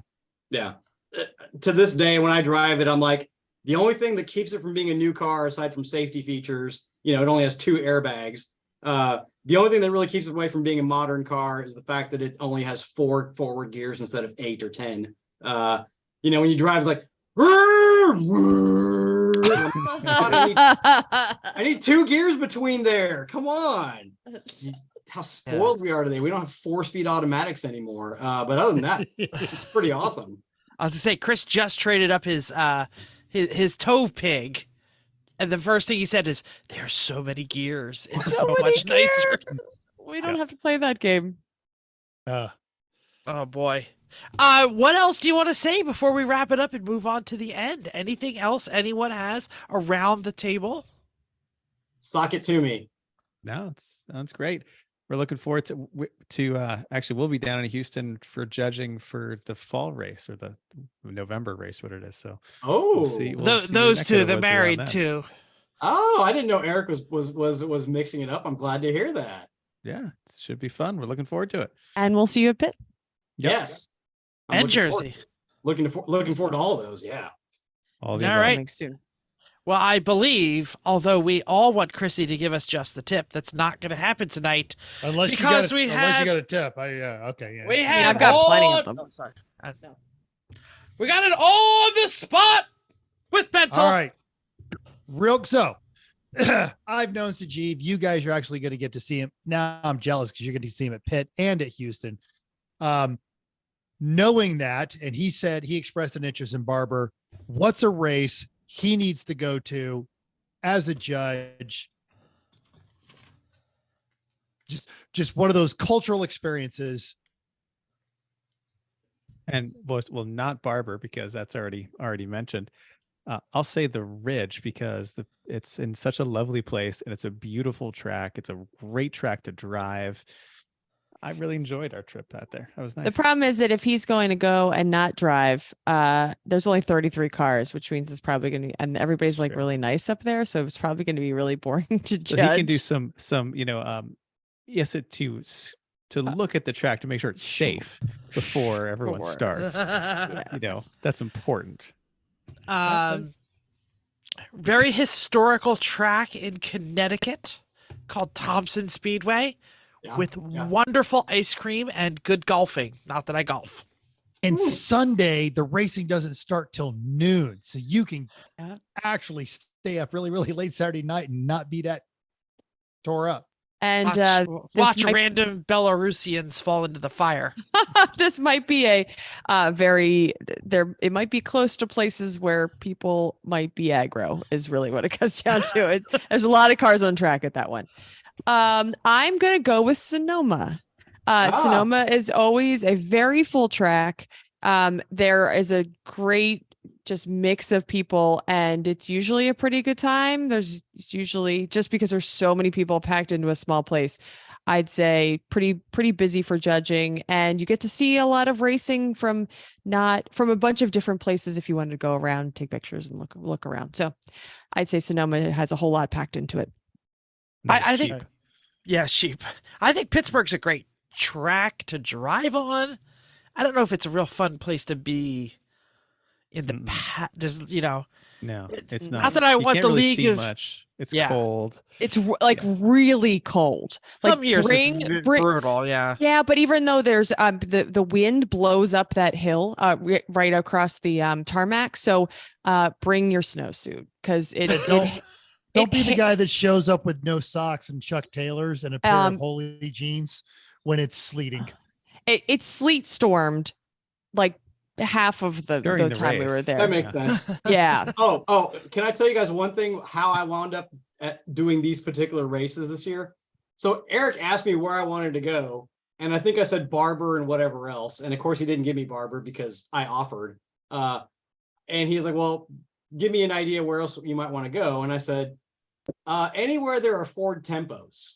To this day, when I drive it, I'm like, the only thing that keeps it from being a new car, aside from safety features, it only has 2 airbags. The only thing that really keeps it away from being a modern car is the fact that it only has 4 forward gears instead of 8 or 10. When you drive, it's like, I need 2 gears between there. Come on. How spoiled we are today. We don't have 4-speed automatics anymore. But other than that, it's pretty awesome. I was gonna say, Chris just traded up his tow pig. And the first thing he said is, "There's so many gears. It's so much nicer." We don't have to play that game. Oh boy. What else do you want to say before we wrap it up and move on to the end? Anything else anyone has around the table? Sock it to me. No, that's great. We're looking forward to actually we'll be down in Houston for judging for the fall race or the November race, what it is. So we'll see those two, the married two. Oh, I didn't know Eric was mixing it up. I'm glad to hear that. Yeah, it should be fun. We're looking forward to it. And we'll see you at Pitt. Yep. Yes. And Jersey. Looking forward to all those. Yeah. All right. Soon. Well, I believe, although we all want Chrissy to give us just the tip, that's not going to happen tonight. Unless you got a tip. Okay. Yeah. We have I've got plenty of them. Oh, sorry. We got it on the spot with Mental. All right. So I've known Sajeev. You guys are actually going to get to see him. Now I'm jealous because you're going to see him at Pitt and at Houston. Knowing that, and he said he expressed an interest in Barber. What's a race he needs to go to as a judge? Just one of those cultural experiences. And well, not Barber, because that's already mentioned. I'll say the Ridge, because it's in such a lovely place and it's a beautiful track. It's a great track to drive. I really enjoyed our trip out there. That was nice. The problem is that if he's going to go and not drive, there's only 33 cars, which means it's probably going to be, and everybody's like really nice up there. So it's probably going to be really boring to judge. So he can do some, to to look at the track to make sure it's safe before everyone Sure. starts. You know, that's important. Very historical track in Connecticut called Thompson Speedway with wonderful ice cream and good golfing. Not that I golf. And Sunday, the racing doesn't start till noon. So you can actually stay up really, really late Saturday night and not be that tore up. And watch random Belarusians fall into the fire. this might be a it might be close to places where people might be aggro is really what it comes down to. There's a lot of cars on track at that one. I'm going to go with Sonoma. Sonoma is always a very full track. There is a great just mix of people, and it's usually a pretty good time. It's usually, just because there's so many people packed into a small place, I'd say pretty busy for judging, and you get to see a lot of racing from a bunch of different places if you wanted to go around, take pictures, and look around. So I'd say Sonoma has a whole lot packed into it. I think, sheep. I think Pittsburgh's a great track to drive on. I don't know if it's a real fun place to be in the just, you know. No, it's not. Not that I want the really league of much. It's cold. It's really cold. Some years it's brutal. Yeah. Yeah, but even though there's the wind blows up that hill right across the tarmac, so bring your snowsuit because Don't be the guy that shows up with no socks and Chuck Taylors and a pair of Holy jeans when it's sleeting. It's sleet stormed like half of the time we were there. That makes sense. Yeah. Oh, can I tell you guys one thing, how I wound up at doing these particular races this year? So Eric asked me where I wanted to go, and I think I said Barber and whatever else. And of course he didn't give me Barber because I offered. And he was like, well, give me an idea where else you might want to go. And I said, anywhere there are Ford Tempos.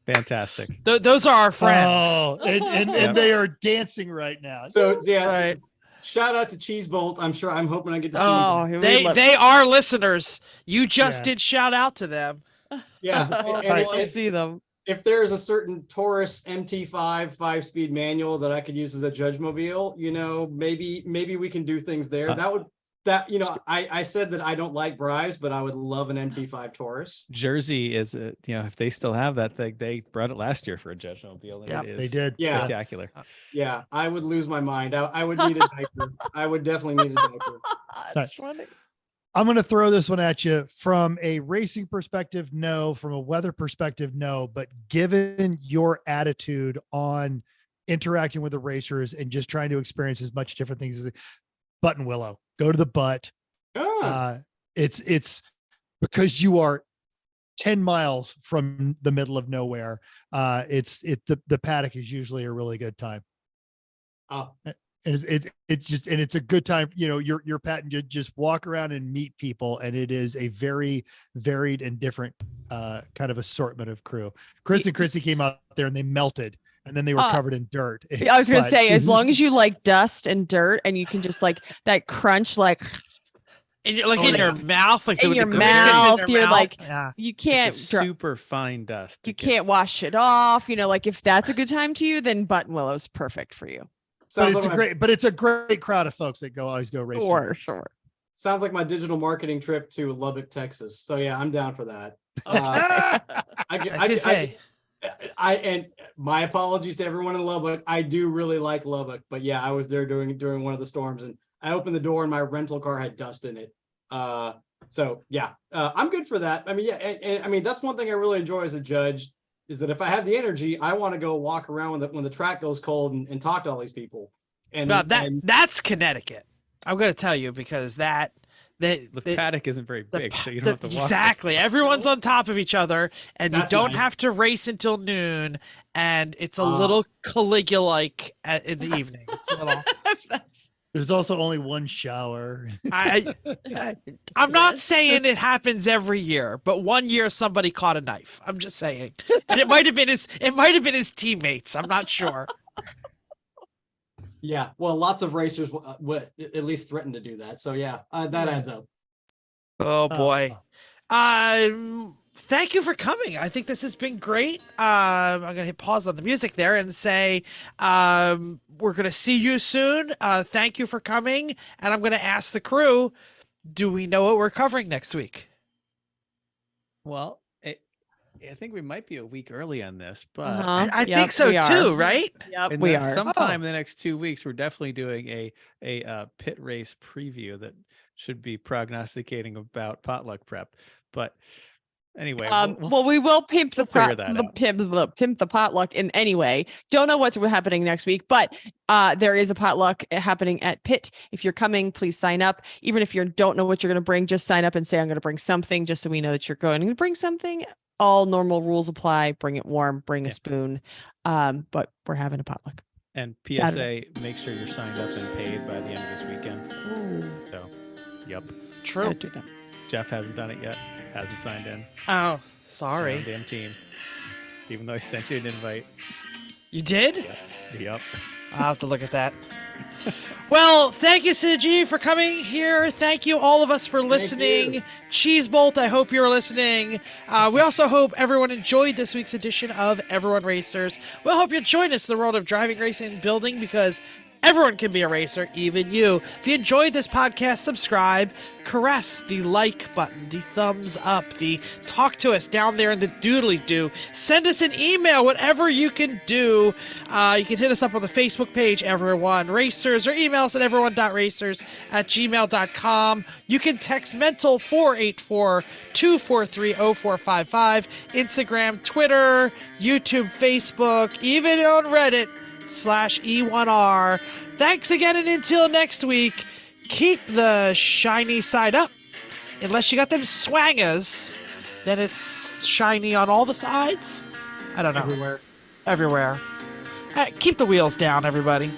Fantastic. Those are our friends. Oh, and they are dancing right now. So yeah, shout out to Cheese Bolt. I'm hoping I get to see them. They are listeners. You just did shout out to them. Yeah, I see them. If there's a certain Taurus MT5 5-speed manual that I could use as a judge mobile, you know, maybe we can do things there. I said that I don't like bribes, but I would love an MT5 Taurus. Jersey is if they still have that thing, they brought it last year for a judge mobile. Yeah, they did. Spectacular. Yeah, I would lose my mind. I would need a diaper. I would definitely need a diaper. That's funny. I'm going to throw this one at you from a racing perspective. No, from a weather perspective. No, but given your attitude on interacting with the racers and just trying to experience as much different things as Button Willow, go to the butt. It's because you are 10 miles from the middle of nowhere. The paddock is usually a really good time. It's a good time. You know, your patent, you just walk around and meet people, and it is a very varied and different kind of assortment of crew. Chris and Chrissy came out there and they melted, and then they were covered in dirt. I was gonna say, as long as you like dust and dirt, and you can just like that crunch, like in your mouth, like in your mouth, you're like, you can't super fine dust. You can't wash it off. You know, like if that's a good time to you, then Button Willow's perfect for you. But it's a great crowd of folks that always go racing. Sure. Sounds like my digital marketing trip to Lubbock, Texas. So yeah, I'm down for that. And my apologies to everyone in Lubbock. I do really like Lubbock, but yeah, I was there during one of the storms, and I opened the door and my rental car had dust in it. So yeah, I'm good for that. I mean, yeah, and I mean that's one thing I really enjoy as a judge, is that if I have the energy, I want to go walk around when the track goes cold and talk to all these people. And that's Connecticut. I'm going to tell you, because the paddock isn't very big, so you don't have to walk. Exactly. Everyone's on top of each other, and you don't have to race until noon, and it's a little Caligula-like in the evening. It's a little. There's also only one shower. I'm not saying it happens every year, but one year somebody caught a knife. I'm just saying, and it might have been his teammates. I'm not sure. Yeah, well, lots of racers would at least threaten to do that. So yeah, that adds up. Oh boy. Thank you for coming. I think this has been great. I'm going to hit pause on the music there and say we're going to see you soon. Thank you for coming. And I'm going to ask the crew, do we know what we're covering next week? Well, I think we might be a week early on this, but I Yep, think so we are. too, right? Yep, and we then are. sometime in the next 2 weeks, we're definitely doing a pit race preview that should be prognosticating about potluck prep. But anyway, Well, we will pimp the figure that out. pimp the potluck in any way. Don't know what's happening next week, but there is a potluck happening at Pitt. If you're coming, please sign up. Even if you don't know what you're going to bring, just sign up and say I'm going to bring something, just so we know that you're going to bring something. All normal rules apply. Bring it warm. Bring a spoon. But we're having a potluck. And PSA, Saturday. make sure you're signed up and paid by the end of this weekend. Ooh. So, yep. True. Gotta do that. Jeff hasn't done it yet. Hasn't signed in. Oh, sorry. Damn team. Even though I sent you an invite. You did? Yep. I'll have to look at that. Well, thank you, Sajeev, for coming here. Thank you, all of us, for listening. Cheese Bolt, I hope you're listening. We also hope everyone enjoyed this week's edition of Everyone Racers. We'll hope you'll join us in the world of driving, racing, and building, because everyone can be a racer, even you. If you enjoyed this podcast, subscribe, caress the like button, the thumbs up, the talk to us down there in the doodly-doo. Send us an email, whatever you can do. You can hit us up on the Facebook page, Everyone Racers, or email us at everyone.racers@gmail.com. You can text mental 484-243-0455, Instagram, Twitter, YouTube, Facebook, even on Reddit, /E1R. Thanks again, and until next week, keep the shiny side up. Unless you got them swangers, then it's shiny on all the sides. I don't know. Everywhere. Everywhere. Keep the wheels down, everybody.